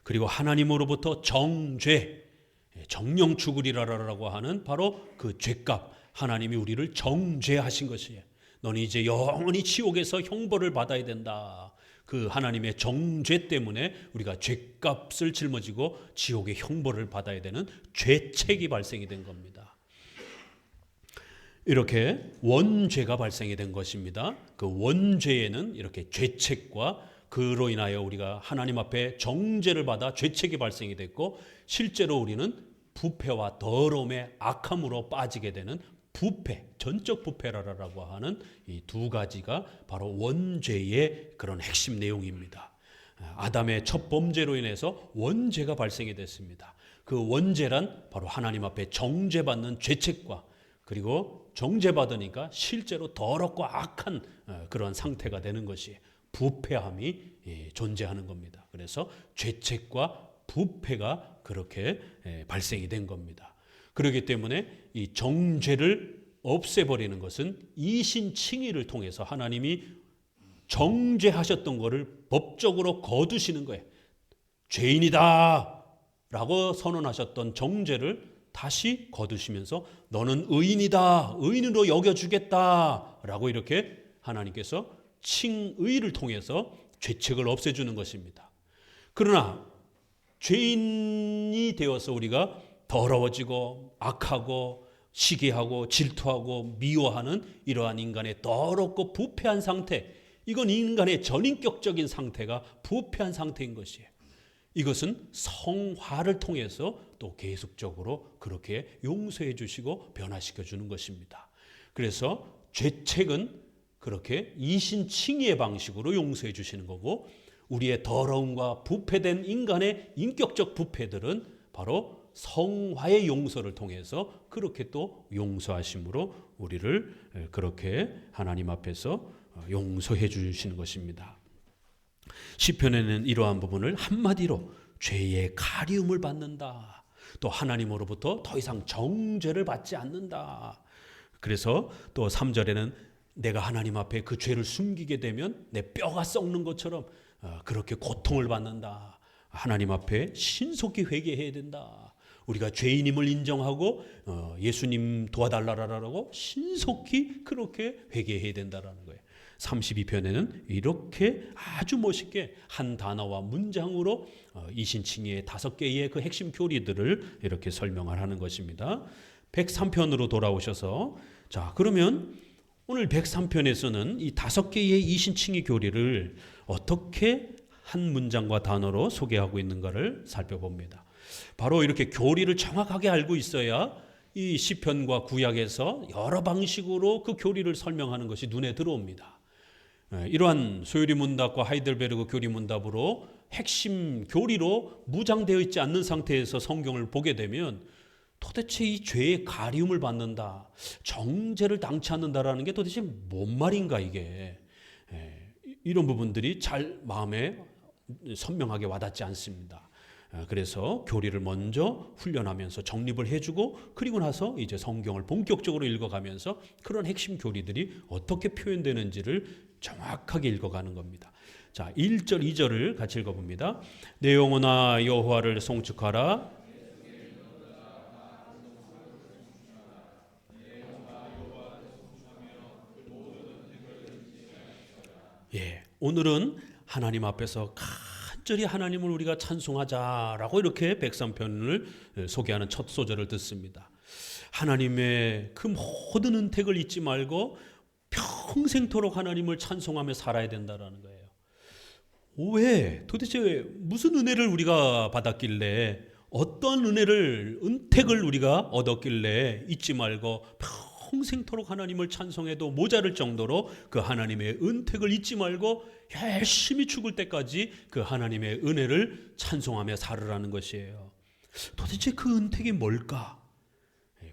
그리고 하나님으로부터 정죄, 정령 죽으리라라고 하는 바로 그 죄값, 하나님이 우리를 정죄하신 것이에요. 너는 이제 영원히 지옥에서 형벌을 받아야 된다. 그 하나님의 정죄 때문에 우리가 죄값을 짊어지고 지옥의 형벌을 받아야 되는 죄책이 발생이 된 겁니다. 이렇게 원죄가 발생이 된 것입니다. 그 원죄에는 이렇게 죄책과 그로 인하여 우리가 하나님 앞에 정죄를 받아 죄책이 발생이 됐고, 실제로 우리는 부패와 더러움의 악함으로 빠지게 되는 부패, 전적 부패라고 하는 이 두 가지가 바로 원죄의 그런 핵심 내용입니다. 아담의 첫 범죄로 인해서 원죄가 발생이 됐습니다. 그 원죄란 바로 하나님 앞에 정죄받는 죄책과, 그리고 정죄받으니까 실제로 더럽고 악한 그런 상태가 되는 것이 부패함이 존재하는 겁니다. 그래서 죄책과 부패가 그렇게 발생이 된 겁니다. 그렇기 때문에 이 정죄를 없애버리는 것은 이신칭의를 통해서 하나님이 정죄하셨던 것을 법적으로 거두시는 거예요. 죄인이다 라고 선언하셨던 정죄를 다시 거두시면서 너는 의인이다, 의인으로 여겨주겠다 라고 이렇게 하나님께서 칭의를 통해서 죄책을 없애주는 것입니다. 그러나 죄인이 되어서 우리가 더러워지고 악하고 시기하고 질투하고 미워하는 이러한 인간의 더럽고 부패한 상태, 이건 인간의 전인격적인 상태가 부패한 상태인 것이에요. 이것은 성화를 통해서 또 계속적으로 그렇게 용서해 주시고 변화시켜 주는 것입니다. 그래서 죄책은 그렇게 이신칭의의 방식으로 용서해 주시는 거고, 우리의 더러움과 부패된 인간의 인격적 부패들은 바로 성화의 용서를 통해서 그렇게 또 용서하심으로 우리를 그렇게 하나님 앞에서 용서해 주시는 것입니다. 시편에는 이러한 부분을 한마디로 죄의 가리움을 받는다, 또 하나님으로부터 더 이상 정죄를 받지 않는다. 그래서 또 3절에는 내가 하나님 앞에 그 죄를 숨기게 되면 내 뼈가 썩는 것처럼 그렇게 고통을 받는다. 하나님 앞에 신속히 회개해야 된다. 우리가 죄인임을 인정하고 예수님 도와달라라고 신속히 그렇게 회개해야 된다라는 거예요. 32편에는 이렇게 아주 멋있게 한 단어와 문장으로 이신칭의의 5개의 그 핵심 교리들을 이렇게 설명을 하는 것입니다. 103편으로 돌아오셔서, 자, 그러면 오늘 103편에서는 이 5개의 이신칭의 교리를 어떻게 한 문장과 단어로 소개하고 있는가를 살펴봅니다. 바로 이렇게 교리를 정확하게 알고 있어야 이 시편과 구약에서 여러 방식으로 그 교리를 설명하는 것이 눈에 들어옵니다. 이러한 소요리 문답과 하이델베르그 교리 문답으로 핵심 교리로 무장되어 있지 않는 상태에서 성경을 보게 되면 도대체 이 죄의 가리움을 받는다, 정죄를 당치 않는다라는 게 도대체 뭔 말인가, 이게 이런 부분들이 잘 마음에 선명하게 와닿지 않습니다. 그래서 교리를 먼저 훈련하면서 정립을 해주고, 그리고 나서 이제 성경을 본격적으로 읽어가면서 그런 핵심 교리들이 어떻게 표현되는지를 정확하게 읽어가는 겁니다. 자, 1절, 2절을 같이 읽어봅니다. 내 영혼아 여호와를 송축하라. 예, 오늘은 하나님 앞에서 간절히 하나님을 우리가 찬송하자라고 이렇게 103편을 소개하는 첫 소절을 듣습니다. 하나님의 그 모든 은택을 잊지 말고 평생토록 하나님을 찬송하며 살아야 된다는 거예요. 왜? 도대체 무슨 은혜를 우리가 받았길래, 어떤 은혜를, 은택을 우리가 얻었길래 잊지 말고 평생토록 하나님을 찬송해도 모자랄 정도로 그 하나님의 은택을 잊지 말고 열심히 죽을 때까지 그 하나님의 은혜를 찬송하며 살으라는 것이에요. 도대체 그 은택이 뭘까?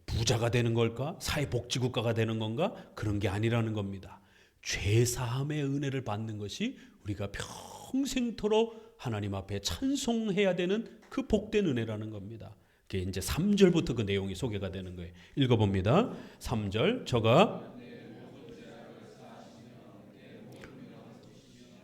부자가 되는 걸까? 사회복지국가가 되는 건가? 그런 게 아니라는 겁니다. 죄사함의 은혜를 받는 것이 우리가 평생토록 하나님 앞에 찬송해야 되는 그 복된 은혜라는 겁니다. 그게 이제 3절부터 그 내용이 소개가 되는 거예요. 읽어봅니다. 3절, 저가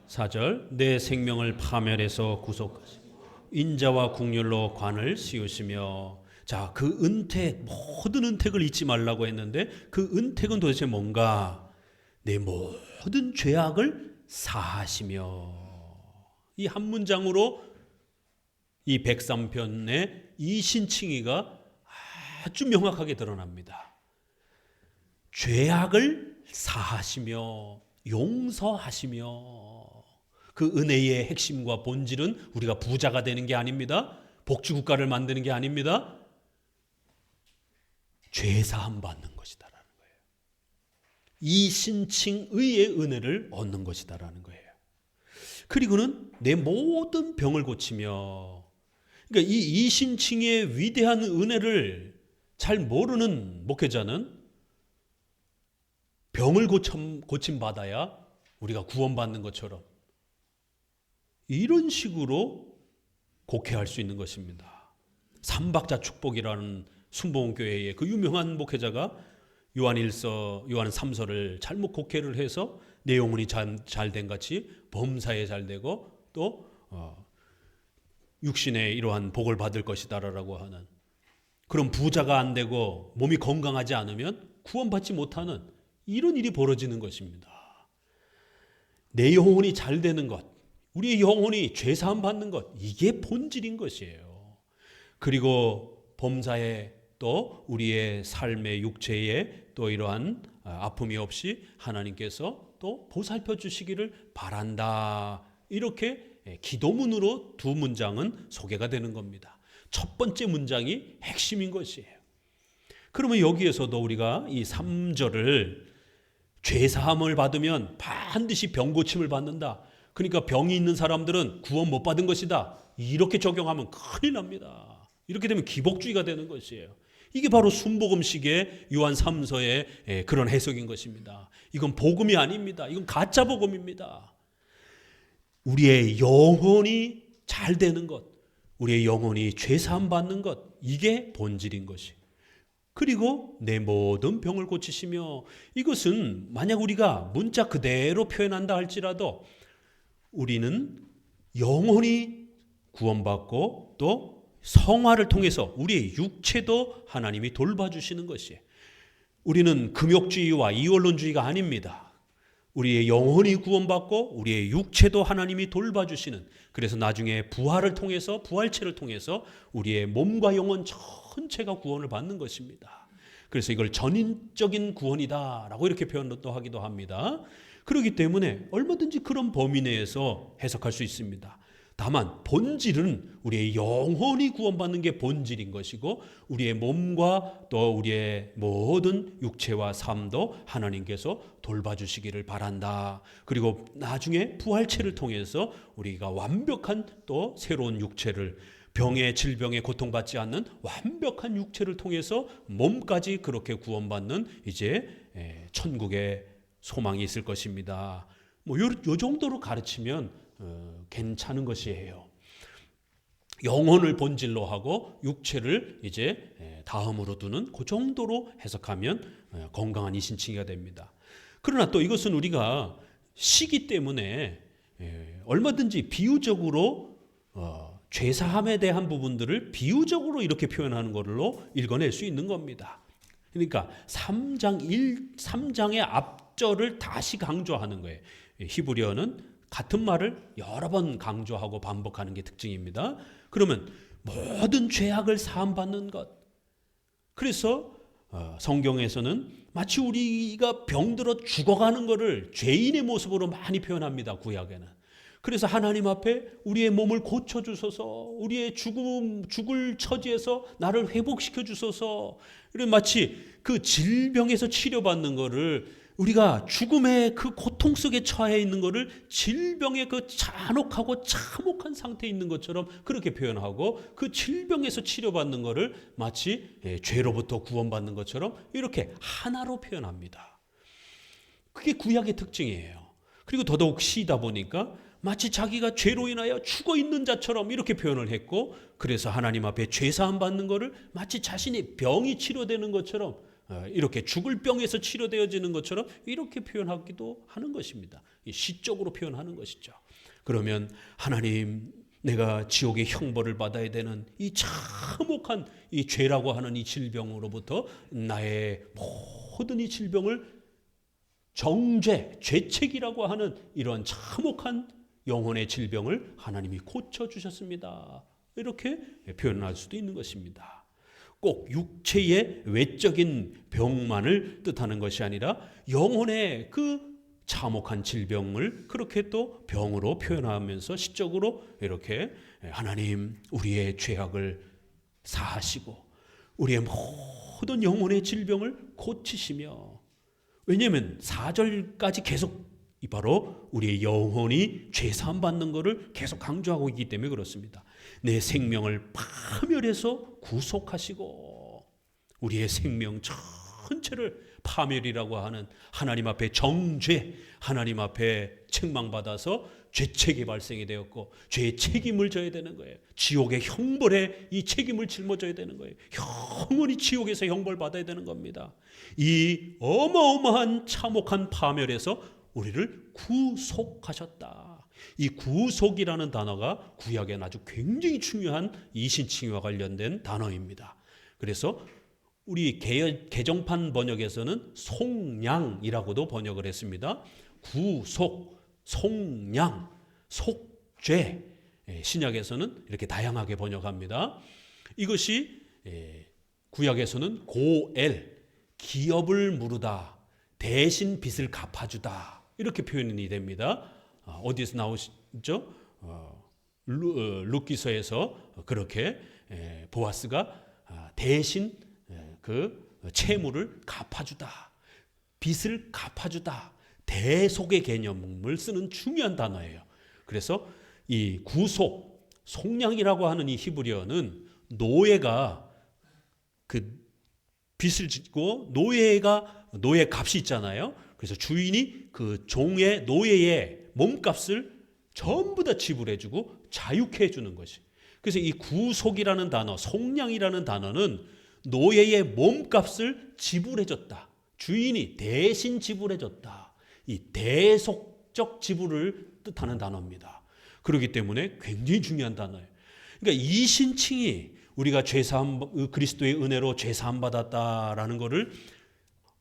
4절, 내 생명을 파멸해서 구속하시고 인자와 국률로 관을 씌우시며. 자, 그 은택, 모든 은택을 잊지 말라고 했는데 그 은택은 도대체 뭔가? 내 모든 죄악을 사하시며. 이 한 문장으로 이 103편의 이 신칭의가 아주 명확하게 드러납니다. 죄악을 사하시며 용서하시며. 그 은혜의 핵심과 본질은 우리가 부자가 되는 게 아닙니다. 복지국가를 만드는 게 아닙니다. 죄사함 받는 것이다라는 거예요. 이 신칭의의 은혜를 얻는 것이다라는 거예요. 그리고는 내 모든 병을 고치며. 그러니까 이 신칭의 위대한 은혜를 잘 모르는 목회자는 병을 고침받아야 우리가 구원받는 것처럼 이런 식으로 곡해할 수 있는 것입니다. 삼박자 축복이라는 순복음교회의 그 유명한 목회자가 요한 3서를 잘못 곡해를 해서 내 영혼이 잘된 같이 범사에 잘되고 또 육신의 이러한 복을 받을 것이다라고 하는, 그런 부자가 안 되고 몸이 건강하지 않으면 구원받지 못하는 이런 일이 벌어지는 것입니다. 내 영혼이 잘되는 것, 우리의 영혼이 죄사함 받는 것, 이게 본질인 것이에요. 그리고 범사에 또 우리의 삶의 육체에 또 이러한 아픔이 없이 하나님께서 또 보살펴 주시기를 바란다. 이렇게 기도문으로 두 문장은 소개가 되는 겁니다. 첫 번째 문장이 핵심인 것이에요. 그러면 여기에서도 우리가 이 3절을 죄사함을 받으면 반드시 병고침을 받는다. 그러니까 병이 있는 사람들은 구원 못 받은 것이다. 이렇게 적용하면 큰일 납니다. 이렇게 되면 기복주의가 되는 것이에요. 이게 바로 순복음식의 요한 3서의 그런 해석인 것입니다. 이건 복음이 아닙니다. 이건 가짜 복음입니다. 우리의 영혼이 잘 되는 것, 우리의 영혼이 죄사함 받는 것, 이게 본질인 것이. 그리고 내 모든 병을 고치시며. 이것은 만약 우리가 문자 그대로 표현한다 할지라도 우리는 영혼이 구원받고 또 성화를 통해서 우리의 육체도 하나님이 돌봐주시는 것이에요. 우리는 금욕주의와 이원론주의가 아닙니다. 우리의 영혼이 구원받고 우리의 육체도 하나님이 돌봐주시는, 그래서 나중에 부활을 통해서, 부활체를 통해서 우리의 몸과 영혼 전체가 구원을 받는 것입니다. 그래서 이걸 전인적인 구원이다라고 이렇게 표현도 하기도 합니다. 그렇기 때문에 얼마든지 그런 범위 내에서 해석할 수 있습니다. 다만 본질은 우리의 영혼이 구원받는 게 본질인 것이고 우리의 몸과 또 우리의 모든 육체와 삶도 하나님께서 돌봐주시기를 바란다. 그리고 나중에 부활체를 통해서 우리가 완벽한 또 새로운 육체를, 병의 질병에 고통받지 않는 완벽한 육체를 통해서 몸까지 그렇게 구원받는 이제 천국의 소망이 있을 것입니다. 요 정도로 가르치면 괜찮은 것이에요. 영혼을 본질로 하고 육체를 이제 다음으로 두는 그 정도로 해석하면 건강한 이신칭의가 됩니다. 그러나 또 이것은 우리가 시기 때문에 얼마든지 비유적으로 죄사함에 대한 부분들을 비유적으로 이렇게 표현하는 걸로 읽어낼 수 있는 겁니다. 그러니까 3장의 앞절을 다시 강조하는 거예요. 히브리어는 같은 말을 여러 번 강조하고 반복하는 게 특징입니다. 그러면 모든 죄악을 사함받는 것. 그래서 성경에서는 마치 우리가 병들어 죽어가는 것을 죄인의 모습으로 많이 표현합니다. 구약에는. 그래서 하나님 앞에 우리의 몸을 고쳐주소서, 우리의 죽을 처지에서 나를 회복시켜 주소서. 마치 그 질병에서 치료받는 거를, 우리가 죽음의 그 고통 속에 처해 있는 거를 질병의 그 잔혹하고 참혹한 상태에 있는 것처럼 그렇게 표현하고, 그 질병에서 치료받는 거를 마치 죄로부터 구원받는 것처럼 이렇게 하나로 표현합니다. 그게 구약의 특징이에요. 그리고 더더욱 시다 보니까 마치 자기가 죄로 인하여 죽어 있는 자처럼 이렇게 표현을 했고, 그래서 하나님 앞에 죄사함 받는 것을 마치 자신이 병이 치료되는 것처럼, 이렇게 죽을 병에서 치료되어지는 것처럼 이렇게 표현하기도 하는 것입니다. 시적으로 표현하는 것이죠. 그러면 하나님, 내가 지옥의 형벌을 받아야 되는 이 참혹한 이 죄라고 하는 이 질병으로부터 나의 모든 이 질병을 정죄, 죄책이라고 하는 이러한 참혹한 영혼의 질병을 하나님이 고쳐주셨습니다. 이렇게 표현할 수도 있는 것입니다. 꼭 육체의 외적인 병만을 뜻하는 것이 아니라 영혼의 그 참혹한 질병을 그렇게 또 병으로 표현하면서 시적으로 이렇게 하나님, 우리의 죄악을 사하시고 우리의 모든 영혼의 질병을 고치시며, 왜냐하면 4절까지 계속 바로 우리의 영혼이 죄사함 받는 것을 계속 강조하고 있기 때문에 그렇습니다. 내 생명을 파멸해서 구속하시고, 우리의 생명 전체를 파멸이라고 하는 하나님 앞에 정죄, 하나님 앞에 책망받아서 죄책이 발생이 되었고 죄의 책임을 져야 되는 거예요. 지옥의 형벌에 이 책임을 짊어져야 되는 거예요. 영원히 지옥에서 형벌 받아야 되는 겁니다. 이 어마어마한 참혹한 파멸에서 우리를 구속하셨다. 이 구속이라는 단어가 구약엔 아주 굉장히 중요한 이신칭의와 관련된 단어입니다. 그래서 우리 개정판 번역에서는 속량이라고도 번역을 했습니다. 구속, 속량, 속죄. 신약에서는 이렇게 다양하게 번역합니다. 이것이 구약에서는 고엘, 기업을 무르다, 대신 빚을 갚아주다, 이렇게 표현이 됩니다. 어디서 나오시죠? 룻기서에서 그렇게 보아스가 대신 그 채무를 갚아주다, 빚을 갚아주다, 대속의 개념을 쓰는 중요한 단어예요. 그래서 이 구속, 속량이라고 하는 이 히브리어는 노예가 그 빚을 짓고 노예 값이 있잖아요. 그래서 주인이 그 종의 노예의 몸값을 전부 다 지불해주고 자유케 해주는 것이. 그래서 이 구속이라는 단어, 속량이라는 단어는 노예의 몸값을 지불해줬다. 주인이 대신 지불해줬다. 이 대속적 지불을 뜻하는 단어입니다. 그렇기 때문에 굉장히 중요한 단어예요. 그러니까 이신칭이 우리가 그리스도의 은혜로 죄사함 받았다라는 것을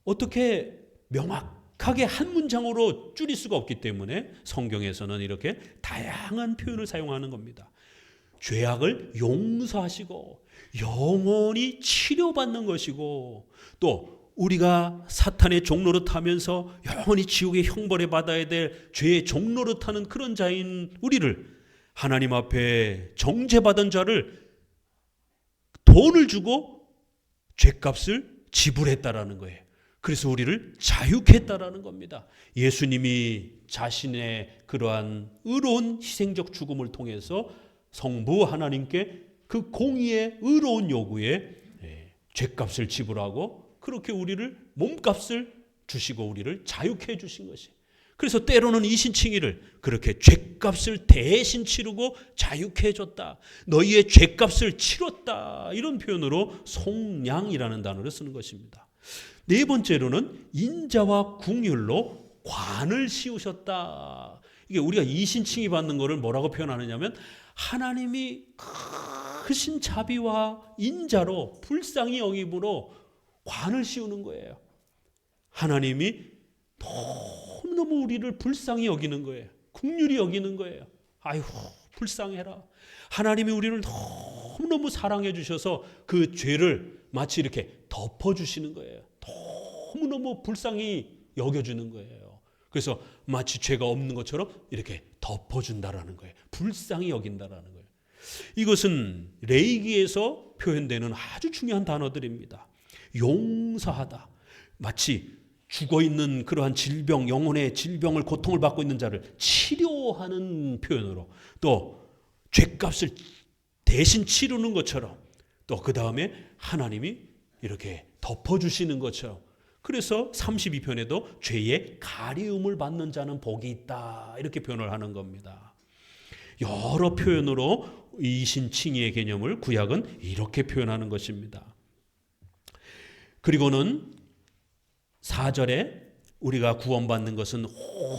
어떻게 명확하게 한 문장으로 줄일 수가 없기 때문에 성경에서는 이렇게 다양한 표현을 사용하는 겁니다. 죄악을 용서하시고 영원히 치료받는 것이고, 또 우리가 사탄의 종노릇하면서 영원히 지옥의 형벌에 받아야 될 죄의 종노릇하는 그런 자인 우리를 하나님 앞에 정죄받은 자를 돈을 주고 죄값을 지불했다라는 거예요. 그래서 우리를 자유케 했다라는 겁니다. 예수님이 자신의 그러한 의로운 희생적 죽음을 통해서 성부 하나님께 그 공의의 의로운 요구에 죄값을 지불하고 그렇게 우리를 몸값을 주시고 우리를 자유케 해주신 것이. 그래서 때로는 이신칭의를 그렇게 죄값을 대신 치르고 자유케 해줬다, 너희의 죄값을 치렀다, 이런 표현으로 속량이라는 단어를 쓰는 것입니다. 네 번째로는 인자와 긍휼로 관을 씌우셨다. 이게 우리가 이신칭의 받는 것을 뭐라고 표현하느냐면, 하나님이 크신 자비와 인자로 불쌍히 여김으로 관을 씌우는 거예요. 하나님이 너무너무 우리를 불쌍히 여기는 거예요. 긍휼히 여기는 거예요. 아이고 불쌍해라. 하나님이 우리를 너무너무 사랑해 주셔서 그 죄를 마치 이렇게 덮어주시는 거예요. 너무너무 불쌍히 여겨주는 거예요. 그래서 마치 죄가 없는 것처럼 이렇게 덮어준다라는 거예요. 불쌍히 여긴다라는 거예요. 이것은 레위기에서 표현되는 아주 중요한 단어들입니다. 용서하다. 마치 죽어있는 그러한 질병, 영혼의 질병을 고통을 받고 있는 자를 치료하는 표현으로, 또 죄값을 대신 치르는 것처럼, 또 그 다음에 하나님이 이렇게 덮어주시는 것처럼, 그래서 32편에도 죄의 가리움을 받는 자는 복이 있다 이렇게 표현을 하는 겁니다. 여러 표현으로 이신칭의의 개념을 구약은 이렇게 표현하는 것입니다. 그리고는 4절에 우리가 구원받는 것은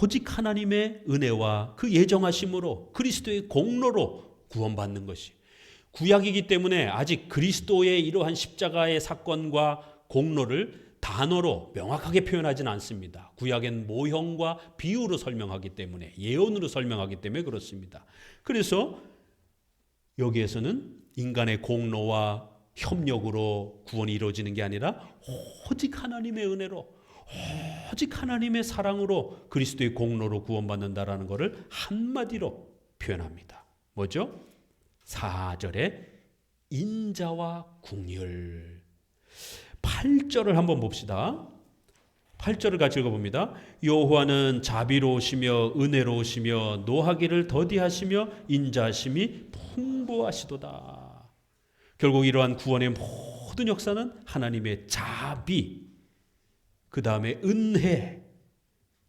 오직 하나님의 은혜와 그 예정하심으로 그리스도의 공로로 구원받는 것이, 구약이기 때문에 아직 그리스도의 이러한 십자가의 사건과 공로를 단어로 명확하게 표현하지는 않습니다. 구약엔 모형과 비유로 설명하기 때문에, 예언으로 설명하기 때문에 그렇습니다. 그래서 여기에서는 인간의 공로와 협력으로 구원이 이루어지는 게 아니라 오직 하나님의 은혜로, 오직 하나님의 사랑으로 그리스도의 공로로 구원받는다라는 것을 한마디로 표현합니다. 뭐죠? 4절에 인자와 긍휼. 8절을 한번 봅시다. 8절을 같이 읽어봅니다. 여호와는 자비로우시며 은혜로우시며 노하기를 더디하시며 인자하심이 풍부하시도다. 결국 이러한 구원의 모든 역사는 하나님의 자비, 그 다음에 은혜,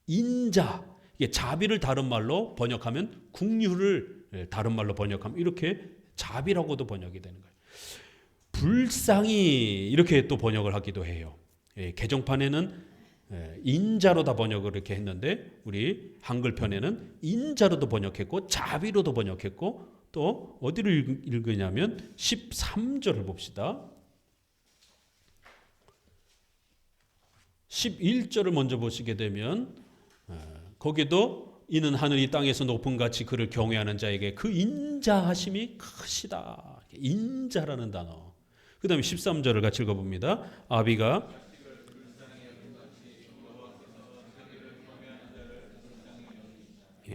인자, 이게 자비를 다른 말로 번역하면 긍휼을 다른 말로 번역하면 이렇게 자비라고도 번역이 되는 거예요. 불쌍히 이렇게 또 번역을 하기도 해요. 개정판에는 인자로 다 번역을 이렇게 했는데 우리 한글편에는 인자로도 번역했고 자비로도 번역했고, 또 어디를 읽으냐면 13절을 봅시다. 11절을 먼저 보시게 되면 거기도 이는 하늘 이 땅에서 높은 같이 그를 경외하는 자에게 그 인자하심이 크시다. 인자라는 단어. 그 다음에 13절을 같이 읽어봅니다. 아비가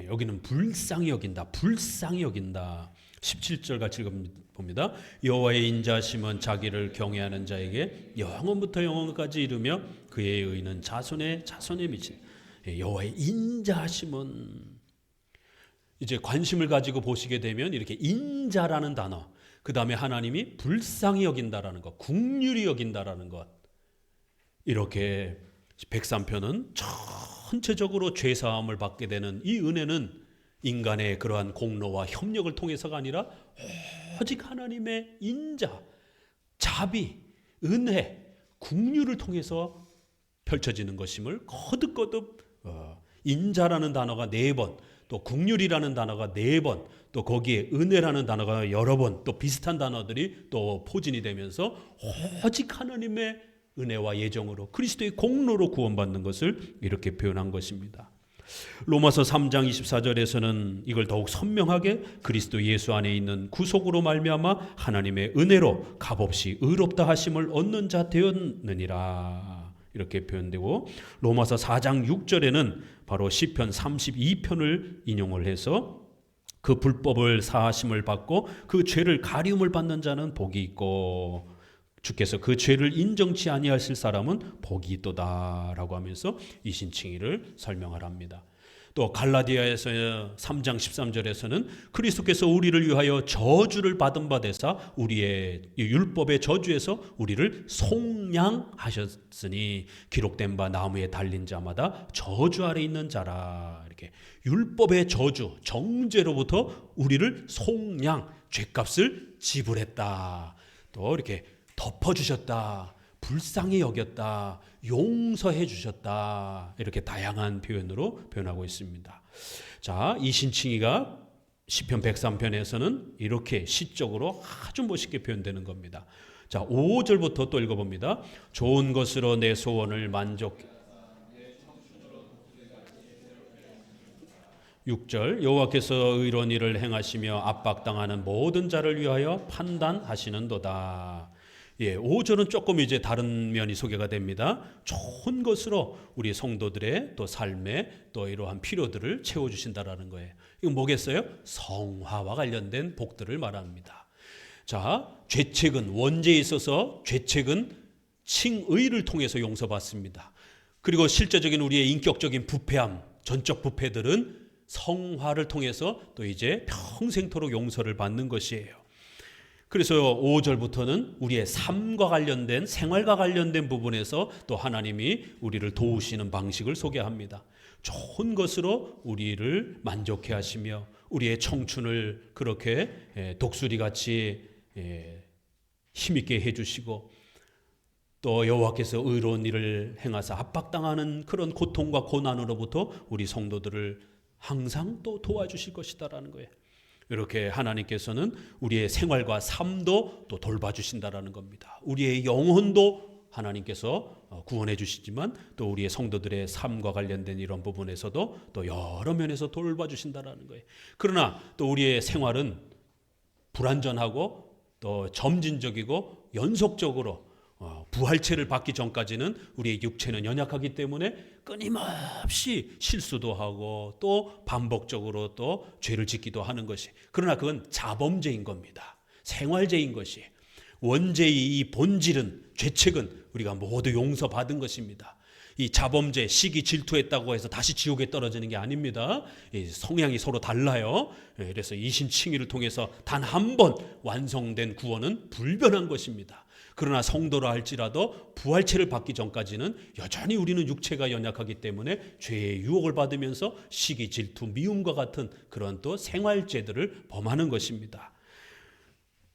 여기는 불쌍히 여긴다. 불쌍히 여긴다. 17절 같이 읽어봅니다. 여호와의 인자하심은 자기를 경외하는 자에게 영원부터 영원까지 이르며 그의 의는 자손의 자손에 미친. 여호와의 인자하심은, 이제 관심을 가지고 보시게 되면 이렇게 인자라는 단어, 그 다음에 하나님이 불쌍히 여긴다라는 것, 긍휼히 여긴다라는 것, 이렇게 103편은 전체적으로 죄사함을 받게 되는 이 은혜는 인간의 그러한 공로와 협력을 통해서가 아니라 오직 하나님의 인자, 자비, 은혜, 긍휼을 통해서 펼쳐지는 것임을 거듭거듭 인자라는 단어가 4번, 또 긍휼이라는 단어가 4번, 또 거기에 은혜라는 단어가 여러 번, 또 비슷한 단어들이 또 포진이 되면서 오직 하나님의 은혜와 예정으로 그리스도의 공로로 구원받는 것을 이렇게 표현한 것입니다. 로마서 3장 24절에서는 이걸 더욱 선명하게 그리스도 예수 안에 있는 구속으로 말미암아 하나님의 은혜로 값없이 의롭다 하심을 얻는 자 되었느니라 이렇게 표현되고, 로마서 4장 6절에는 바로 시편 32편을 인용을 해서 그 불법을 사하심을 받고 그 죄를 가리움을 받는 자는 복이 있고 주께서 그 죄를 인정치 아니하실 사람은 복이 있도다라고 하면서 이신칭의를 설명을 합니다. 또 갈라디아에서 3장 13절에서는 그리스도께서 우리를 위하여 저주를 받은 바 되사 우리의 율법의 저주에서 우리를 속량하셨으니 기록된 바 나무에 달린 자마다 저주 아래 있는 자라. 이렇게 율법의 저주, 정죄로부터 우리를 속량, 죄값을 지불했다. 또 이렇게 덮어주셨다, 불쌍히 여겼다, 용서해 주셨다, 이렇게 다양한 표현으로 표현하고 있습니다. 자, 이신칭의가 시편 103편에서는 이렇게 시적으로 아주 멋있게 표현되는 겁니다. 자, 5절부터 또 읽어봅니다. 좋은 것으로 내 소원을 만족. 6절 여호와께서 의로운 일을 행하시며 압박당하는 모든 자를 위하여 판단하시는도다. 예, 5절은 조금 이제 다른 면이 소개가 됩니다. 좋은 것으로 우리 성도들의 또 삶에 또 이러한 필요들을 채워주신다라는 거예요. 이건 뭐겠어요? 성화와 관련된 복들을 말합니다. 자, 죄책은 원죄에 있어서 죄책은 칭의를 통해서 용서받습니다. 그리고 실제적인 우리의 인격적인 부패함, 전적 부패들은 성화를 통해서 또 이제 평생토록 용서를 받는 것이에요. 그래서 5절부터는 우리의 삶과 관련된 생활과 관련된 부분에서 또 하나님이 우리를 도우시는 방식을 소개합니다. 좋은 것으로 우리를 만족해 하시며 우리의 청춘을 그렇게 독수리같이 힘있게 해주시고 또 여호와께서 의로운 일을 행하사 압박당하는 그런 고통과 고난으로부터 우리 성도들을 항상 또 도와주실 것이다라는 거예요. 이렇게 하나님께서는 우리의 생활과 삶도 또 돌봐주신다라는 겁니다. 우리의 영혼도 하나님께서 구원해 주시지만 또 우리의 성도들의 삶과 관련된 이런 부분에서도 또 여러 면에서 돌봐주신다라는 거예요. 그러나 또 우리의 생활은 불완전하고 또 점진적이고 연속적으로 부활체를 받기 전까지는 우리의 육체는 연약하기 때문에 끊임없이 실수도 하고 또 반복적으로 또 죄를 짓기도 하는 것이, 그러나 그건 자범죄인 겁니다. 생활죄인 것이. 원죄의 이 본질은, 죄책은 우리가 모두 용서받은 것입니다. 이 자범죄, 시기, 질투했다고 해서 다시 지옥에 떨어지는 게 아닙니다. 성향이 서로 달라요. 그래서 이신칭의를 통해서 단 한 번 완성된 구원은 불변한 것입니다. 그러나 성도라 할지라도 부활체를 받기 전까지는 여전히 우리는 육체가 연약하기 때문에 죄의 유혹을 받으면서 시기, 질투, 미움과 같은 그런 또 생활죄들을 범하는 것입니다.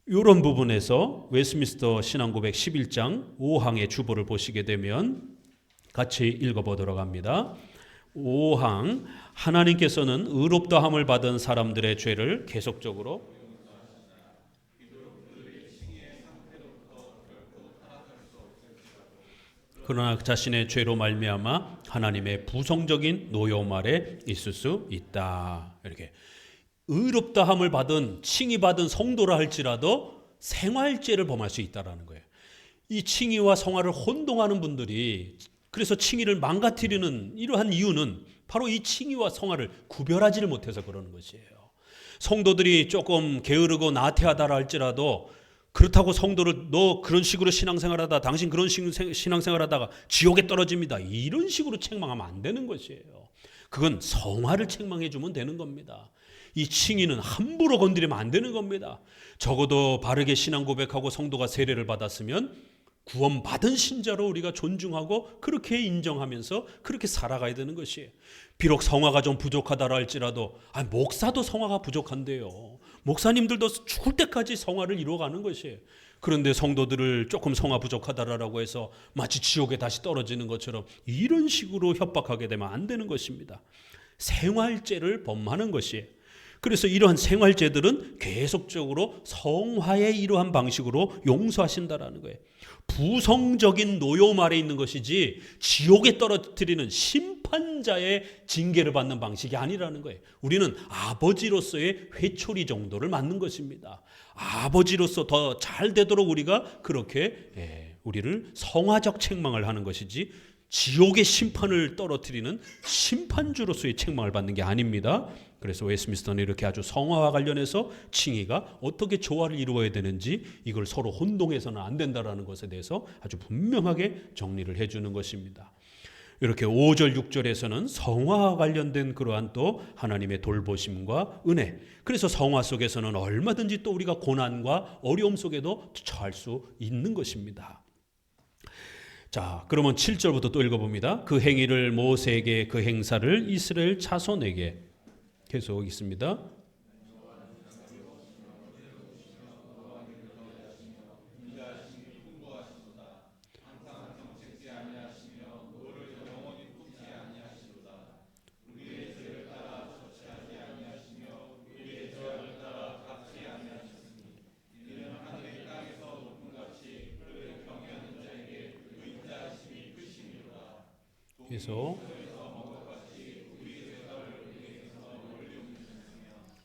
이런 부분에서 웨스트민스터 신앙고백 11장 5항의 주보를 보시게 되면 같이 읽어보도록 합니다. 5항, 하나님께서는 의롭다함을 받은 사람들의 죄를 계속적으로 그러나 자신의 죄로 말미암아 하나님의 부성적인 노여움 아래 있을 수 있다. 이렇게 의롭다함을 받은, 칭의받은 성도라 할지라도 생활죄를 범할 수 있다라는 거예요. 이 칭의와 성화를 혼동하는 분들이, 그래서 칭의를 망가뜨리는 이러한 이유는 바로 이 칭의와 성화를 구별하지를 못해서 그러는 것이에요. 성도들이 조금 게으르고 나태하다 할지라도 그렇다고 성도를 너 그런 식으로 신앙생활하다, 당신 그런 신앙생활하다가 지옥에 떨어집니다, 이런 식으로 책망하면 안 되는 것이에요. 그건 성화를 책망해 주면 되는 겁니다. 이 칭의는 함부로 건드리면 안 되는 겁니다. 적어도 바르게 신앙 고백하고 성도가 세례를 받았으면 구원받은 신자로 우리가 존중하고 그렇게 인정하면서 그렇게 살아가야 되는 것이에요. 비록 성화가 좀 부족하다 할지라도 목사도 성화가 부족한데요. 목사님들도 죽을 때까지 성화를 이루어가는 것이에요. 그런데 성도들을 조금 성화 부족하다라고 해서 마치 지옥에 다시 떨어지는 것처럼 이런 식으로 협박하게 되면 안 되는 것입니다. 생활죄를 범하는 것이에요. 그래서 이러한 생활죄들은 계속적으로 성화의 이러한 방식으로 용서하신다라는 거예요. 부성적인 노여움 아래 있는 것이지 지옥에 떨어뜨리는 심판자의 징계를 받는 방식이 아니라는 거예요. 우리는 아버지로서의 회초리 정도를 맞는 것입니다. 아버지로서 더 잘 되도록 우리가 그렇게 우리를 성화적 책망을 하는 것이지 지옥의 심판을 떨어뜨리는 심판주로서의 책망을 받는 게 아닙니다. 그래서 웨스트민스터는 이렇게 아주 성화와 관련해서 칭의가 어떻게 조화를 이루어야 되는지 이걸 서로 혼동해서는 안 된다라는 것에 대해서 아주 분명하게 정리를 해주는 것입니다. 이렇게 5절 6절에서는 성화와 관련된 그러한 또 하나님의 돌보심과 은혜, 그래서 성화 속에서는 얼마든지 또 우리가 고난과 어려움 속에도 처할 수 있는 것입니다. 자, 그러면 7절부터 또 읽어봅니다. 그 행위를 모세에게, 그 행사를 이스라엘 자손에게. 계속 있습니다. 계속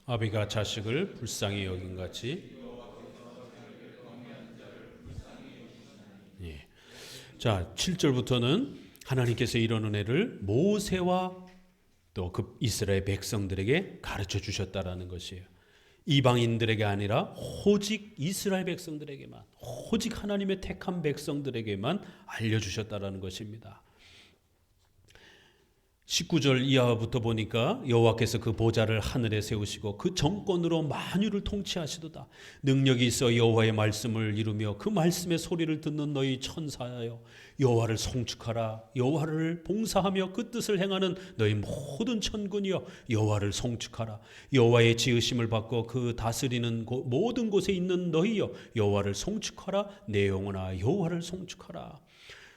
아비가 자식을 불쌍히 여긴 같이 자, 7절부터는 하나님께서 이런 은혜를 모세와 또 그 이스라엘 백성들에게 가르쳐 주셨다라는 것이에요. 이방인들에게 아니라 오직 이스라엘 백성들에게만, 오직 하나님의 택한 백성들에게만 알려주셨다라는 것입니다. 19절 이하부터 보니까 여호와께서 그 보좌를 하늘에 세우시고 그 정권으로 만유를 통치하시도다. 능력이 있어 여호와의 말씀을 이루며 그 말씀의 소리를 듣는 너희 천사여, 여호와를 송축하라. 여호와를 봉사하며 그 뜻을 행하는 너희 모든 천군이여, 여호와를 송축하라. 여호와의 지으심을 받고 그 다스리는 모든 곳에 있는 너희여, 여호와를 송축하라. 내 영혼아 여호와를 송축하라.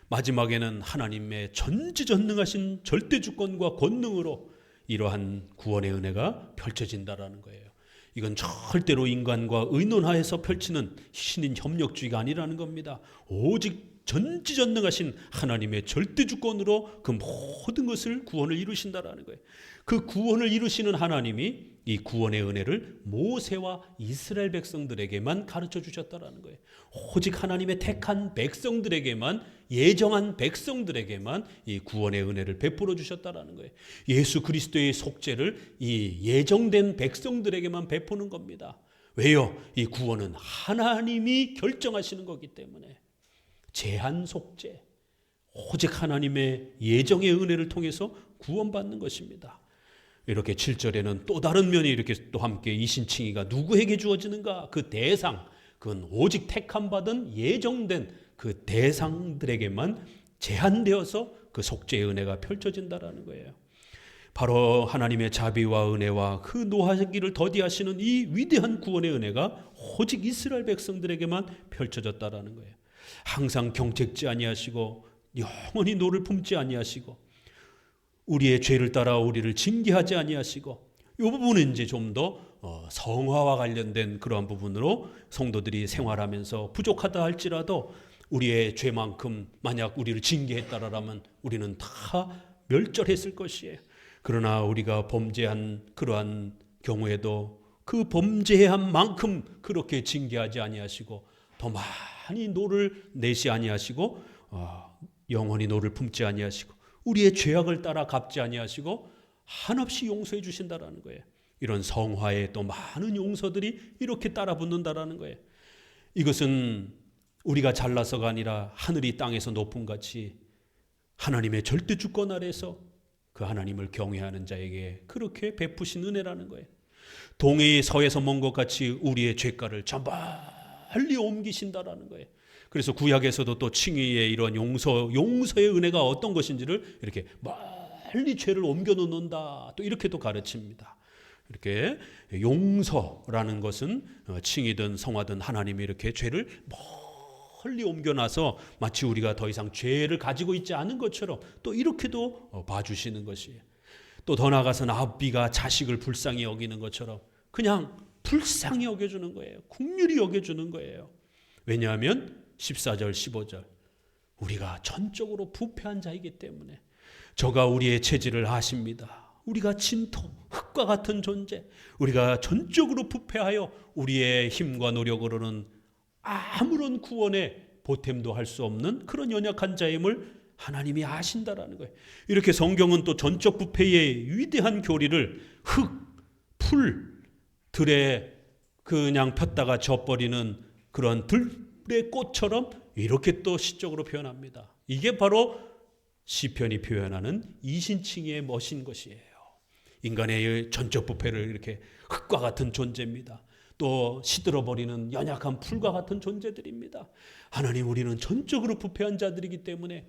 마지막에는 하나님의 전지전능하신 절대주권과 권능으로 이러한 구원의 은혜가 펼쳐진다라는 거예요. 이건 절대로 인간과 의논하에서 펼치는 신인 협력주의가 아니라는 겁니다. 오직 전지전능하신 하나님의 절대주권으로 그 모든 것을 구원을 이루신다라는 거예요. 그 구원을 이루시는 하나님이 이 구원의 은혜를 모세와 이스라엘 백성들에게만 가르쳐 주셨다라는 거예요. 오직 하나님의 택한 백성들에게만, 예정한 백성들에게만 이 구원의 은혜를 베풀어 주셨다라는 거예요. 예수 그리스도의 속죄를 이 예정된 백성들에게만 베푸는 겁니다. 왜요? 이 구원은 하나님이 결정하시는 거기 때문에. 제한 속죄, 오직 하나님의 예정의 은혜를 통해서 구원받는 것입니다. 이렇게 7절에는 또 다른 면이 이렇게 또 함께 이 신칭의가 누구에게 주어지는가? 그 대상, 그건 오직 택함 받은 예정된 그 대상들에게만 제한되어서 그 속죄의 은혜가 펼쳐진다라는 거예요. 바로 하나님의 자비와 은혜와 그 노하기를 더디하시는 이 위대한 구원의 은혜가 오직 이스라엘 백성들에게만 펼쳐졌다라는 거예요. 항상 경책지 아니하시고 영원히 노를 품지 아니하시고 우리의 죄를 따라 우리를 징계하지 아니하시고, 이 부분은 이제 좀 더 성화와 관련된 그러한 부분으로 성도들이 생활하면서 부족하다 할지라도 우리의 죄만큼 만약 우리를 징계했다라면 우리는 다 멸절했을 것이에요. 그러나 우리가 범죄한 그러한 경우에도 그 범죄한 만큼 그렇게 징계하지 아니하시고 더 많이 노를 내시 아니하시고 영원히 노를 품지 아니하시고 우리의 죄악을 따라 갚지 아니하시고 한없이 용서해 주신다라는 거예요. 이런 성화에 또 많은 용서들이 이렇게 따라 붙는다라는 거예요. 이것은 우리가 잘나서가 아니라 하늘이 땅에서 높음 같이 하나님의 절대 주권 아래서 그 하나님을 경외하는 자에게 그렇게 베푸신 은혜라는 거예요. 동해의 서에서 먼 것 같이 우리의 죄가를 저 멀리 옮기신다라는 거예요. 그래서 구약에서도 또 칭의의 이런 용서의 은혜가 어떤 것인지를 이렇게 멀리 죄를 옮겨놓는다, 또 이렇게도 가르칩니다. 이렇게 용서라는 것은 칭의든 성화든 하나님이 이렇게 죄를 멀리 옮겨놔서 마치 우리가 더 이상 죄를 가지고 있지 않은 것처럼 또 이렇게도 봐주시는 것이에요. 또 더 나아가서는 아비가 자식을 불쌍히 여기는 것처럼 그냥 불쌍히 여겨주는 거예요. 긍휼히 여겨주는 거예요. 왜냐하면 14절 15절 우리가 전적으로 부패한 자이기 때문에 저가 우리의 체질을 아십니다. 우리가 진토, 흙과 같은 존재, 우리가 전적으로 부패하여 우리의 힘과 노력으로는 아무런 구원의 보탬도 할 수 없는 그런 연약한 자임을 하나님이 아신다라는 거예요. 이렇게 성경은 또 전적 부패의 위대한 교리를 흙, 풀, 들에 그냥 폈다가 져버리는 그런 들의 꽃처럼 이렇게 또 시적으로 표현합니다. 이게 바로 시편이 표현하는 이신칭의의 멋인 것이에요. 인간의 전적 부패를 이렇게 흙과 같은 존재입니다. 또 시들어버리는 연약한 풀과 같은 존재들입니다. 하나님, 우리는 전적으로 부패한 자들이기 때문에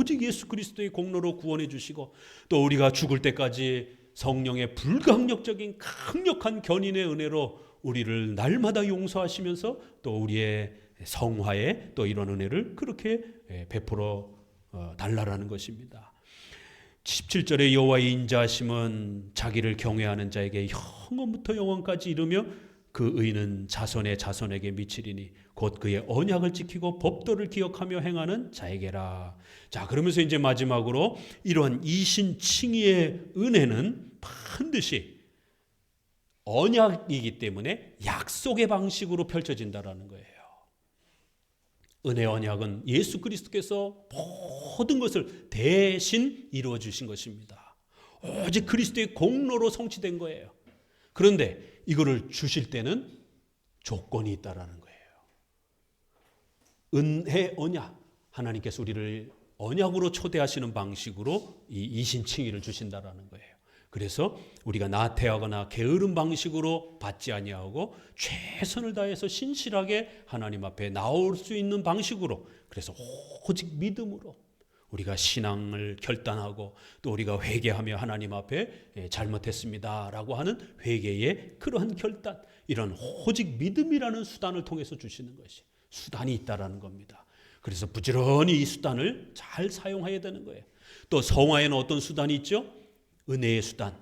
오직 예수 그리스도의 공로로 구원해 주시고 또 우리가 죽을 때까지 성령의 불가항력적인 강력한 견인의 은혜로 우리를 날마다 용서하시면서 또 우리의 성화에 또 이런 은혜를 그렇게 베풀어 달라라는 것입니다. 17절에 여호와의 인자하심은 자기를 경외하는 자에게 영원부터 영원까지 이르며 그 의는 자손의 자손에게 미치리니 곧 그의 언약을 지키고 법도를 기억하며 행하는 자에게라. 자, 그러면서 이제 마지막으로 이러한 이신칭의의 은혜는 반드시 언약이기 때문에 약속의 방식으로 펼쳐진다라는 거예요. 은혜 언약은 예수 그리스도께서 모든 것을 대신 이루어 주신 것입니다. 오직 그리스도의 공로로 성취된 거예요. 그런데 이거를 주실 때는 조건이 있다라는 거예요. 은혜 언약, 하나님께서 우리를 언약으로 초대하시는 방식으로 이 이신칭의를 주신다라는 거예요. 그래서 우리가 나태하거나 게으른 방식으로 받지 아니하고 최선을 다해서 신실하게 하나님 앞에 나올 수 있는 방식으로, 그래서 오직 믿음으로 우리가 신앙을 결단하고 또 우리가 회개하며 하나님 앞에 잘못했습니다라고 하는 회개의 그러한 결단, 이런 오직 믿음이라는 수단을 통해서 주시는 것이 수단이 있다라는 겁니다. 그래서 부지런히 이 수단을 잘 사용해야 되는 거예요. 또 성화에는 어떤 수단이 있죠? 은혜의 수단,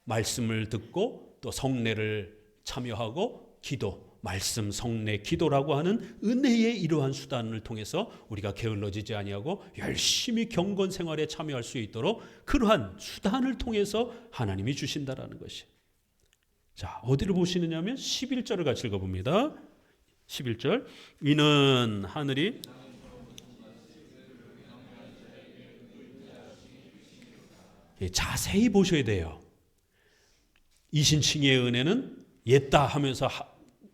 말씀을 듣고 또 성례를 참여하고 기도, 말씀, 성례, 기도라고 하는 은혜의 이러한 수단을 통해서 우리가 게을러지지 아니하고 열심히 경건 생활에 참여할 수 있도록 그러한 수단을 통해서 하나님이 주신다라는 것이. 자, 어디를 보시느냐 하면 11절을 같이 읽어봅니다. 11절, 이는 하늘이 자세히 보셔야 돼요. 이신칭의의 은혜는 옛다 하면서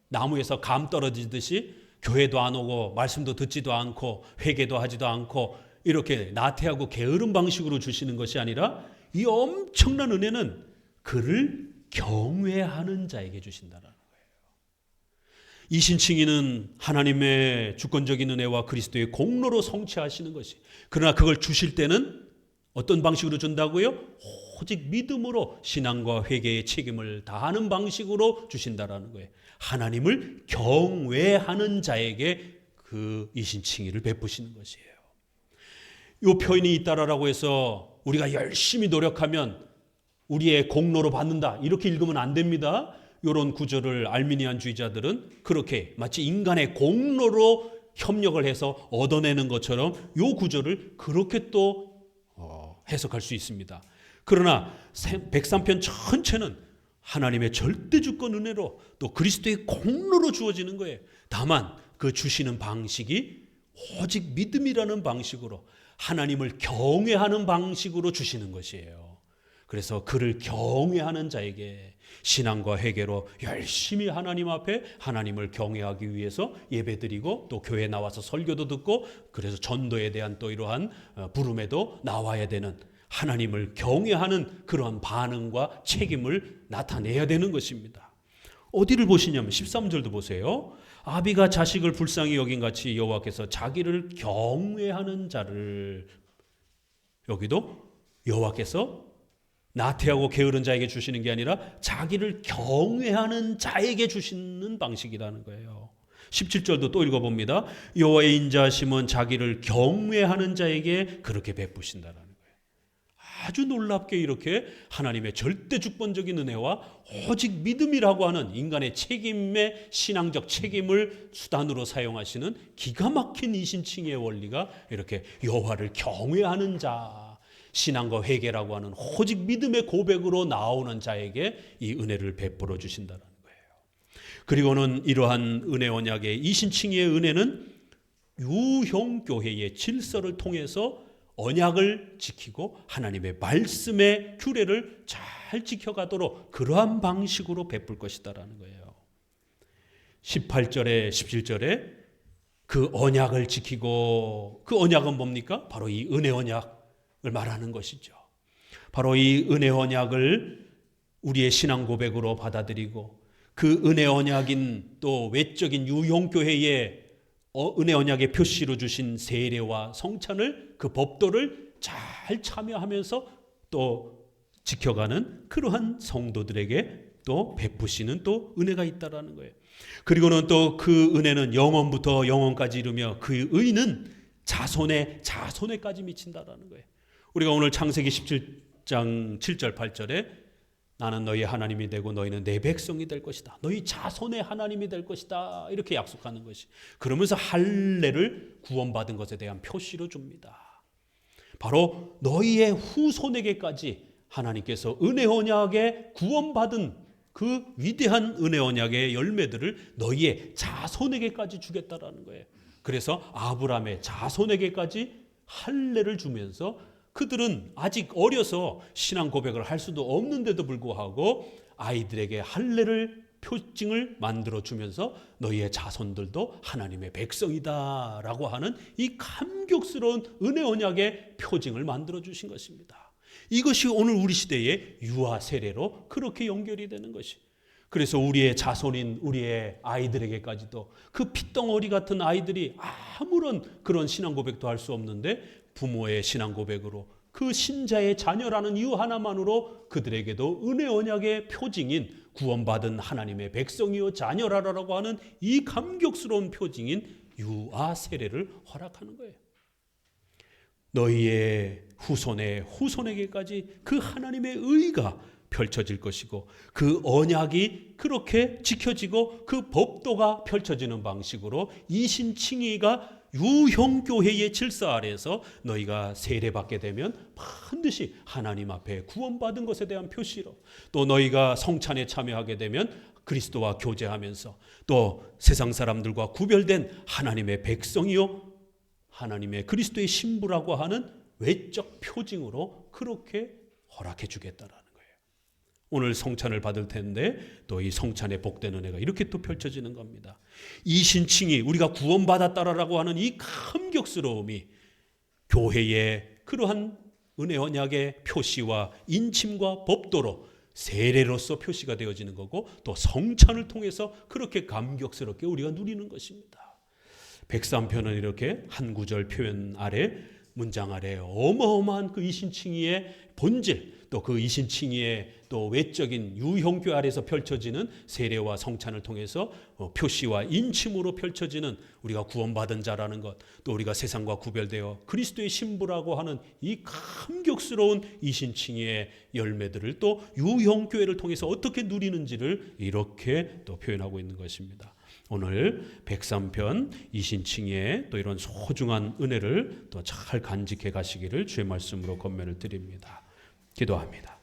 나무에서 감 떨어지듯이 교회도 안 오고 말씀도 듣지도 않고 회개도 하지도 않고 이렇게 나태하고 게으른 방식으로 주시는 것이 아니라 이 엄청난 은혜는 그를 경외하는 자에게 주신다는 거예요. 이신칭의는 하나님의 주권적인 은혜와 그리스도의 공로로 성취하시는 것이, 그러나 그걸 주실 때는 어떤 방식으로 준다고요? 오직 믿음으로 신앙과 회개의 책임을 다하는 방식으로 주신다라는 거예요. 하나님을 경외하는 자에게 그 이신칭의를 베푸시는 것이에요. 이 표현이 있다라고 해서 우리가 열심히 노력하면 우리의 공로로 받는다, 이렇게 읽으면 안 됩니다. 이런 구절을 알미니안주의자들은 그렇게 마치 인간의 공로로 협력을 해서 얻어내는 것처럼 이 구절을 그렇게 또 해석할 수 있습니다. 그러나 103편 전체는 하나님의 절대주권 은혜로 또 그리스도의 공로로 주어지는 거예요. 다만 그 주시는 방식이 오직 믿음이라는 방식으로 하나님을 경외하는 방식으로 주시는 것이에요. 그래서 그를 경외하는 자에게 신앙과 회개로 열심히 하나님 앞에 하나님을 경외하기 위해서 예배드리고 또 교회 나와서 설교도 듣고 그래서 전도에 대한 또 이러한 부름에도 나와야 되는, 하나님을 경외하는 그러한 반응과 책임을 나타내야 되는 것입니다. 어디를 보시냐면 13절도 보세요. 아비가 자식을 불쌍히 여긴 같이 여호와께서 자기를 경외하는 자를, 여기도 여호와께서 나태하고 게으른 자에게 주시는 게 아니라 자기를 경외하는 자에게 주시는 방식이라는 거예요. 17절도 또 읽어봅니다. 여호와의 인자하심은 자기를 경외하는 자에게 그렇게 베푸신다라는 거예요. 아주 놀랍게 이렇게 하나님의 절대 주권적인 은혜와 오직 믿음이라고 하는 인간의 책임의 신앙적 책임을 수단으로 사용하시는 기가 막힌 이신칭의의 원리가 이렇게 여호와를 경외하는 자, 신앙과 회개라고 하는 오직 믿음의 고백으로 나오는 자에게 이 은혜를 베풀어 주신다는 거예요. 그리고는 이러한 은혜 언약의 이신칭의의 은혜는 유형교회의 질서를 통해서 언약을 지키고 하나님의 말씀의 규례를 잘 지켜가도록 그러한 방식으로 베풀 것이다라는 거예요. 18절에 17절에 그 언약을 지키고, 그 언약은 뭡니까? 바로 이 은혜 언약 을 말하는 것이죠. 바로 이 은혜 언약을 우리의 신앙 고백으로 받아들이고 그 은혜 언약인 또 외적인 유형교회의 은혜 언약의 표시로 주신 세례와 성찬을, 그 법도를 잘 참여하면서 또 지켜가는 그러한 성도들에게 또 베푸시는 또 은혜가 있다라는 거예요. 그리고는 또 그 은혜는 영원부터 영원까지 이르며 그 의는 자손에까지 미친다라는 거예요. 우리가 오늘 창세기 17장 7절 8절에 나는 너희 하나님이 되고 너희는 내 백성이 될 것이다, 너희 자손의 하나님이 될 것이다, 이렇게 약속하는 것이, 그러면서 할례를 구원받은 것에 대한 표시로 줍니다. 바로 너희의 후손에게까지 하나님께서 은혜 언약에 구원받은 그 위대한 은혜 언약의 열매들을 너희의 자손에게까지 주겠다라는 거예요. 그래서 아브라함의 자손에게까지 할례를 주면서 그들은 아직 어려서 신앙 고백을 할 수도 없는데도 불구하고 아이들에게 할례를 표징을 만들어 주면서 너희의 자손들도 하나님의 백성이다라고 하는 이 감격스러운 은혜 언약의 표징을 만들어 주신 것입니다. 이것이 오늘 우리 시대의 유아 세례로 그렇게 연결이 되는 것이. 그래서 우리의 자손인 우리의 아이들에게까지도 그 핏덩어리 같은 아이들이 아무런 그런 신앙 고백도 할 수 없는데 부모의 신앙 고백으로 그 신자의 자녀라는 이유 하나만으로 그들에게도 은혜 언약의 표징인 구원받은 하나님의 백성이요 자녀라라고 하는 이 감격스러운 표징인 유아 세례를 허락하는 거예요. 너희의 후손의 후손에게까지 그 하나님의 의가 펼쳐질 것이고 그 언약이 그렇게 지켜지고 그 법도가 펼쳐지는 방식으로 이신칭의가 유형교회의 질서 아래에서 너희가 세례받게 되면 반드시 하나님 앞에 구원받은 것에 대한 표시로, 또 너희가 성찬에 참여하게 되면 그리스도와 교제하면서 또 세상 사람들과 구별된 하나님의 백성이요 하나님의 그리스도의 신부라고 하는 외적 표징으로 그렇게 허락해 주겠다라는 거예요. 오늘 성찬을 받을 텐데 또 이 성찬의 복된 은혜가 이렇게 또 펼쳐지는 겁니다. 이신칭이 우리가 구원받았다라고 하는 이 감격스러움이 교회의 그러한 은혜 언약의 표시와 인침과 법도로 세례로서 표시가 되어지는 거고 또 성찬을 통해서 그렇게 감격스럽게 우리가 누리는 것입니다. 103편은 이렇게 한 구절 표현 아래 문장 아래 어마어마한 그 이신칭의의 본질, 또 그 이신칭의의 또 외적인 유형교 아래에서 펼쳐지는 세례와 성찬을 통해서 표시와 인침으로 펼쳐지는 우리가 구원받은 자라는 것, 또 우리가 세상과 구별되어 그리스도의 신부라고 하는 이 감격스러운 이신칭의의 열매들을 또 유형교회를 통해서 어떻게 누리는지를 이렇게 또 표현하고 있는 것입니다. 오늘 103편 이신칭의의 또 이런 소중한 은혜를 또 잘 간직해 가시기를 주의 말씀으로 권면을 드립니다. 기도합니다.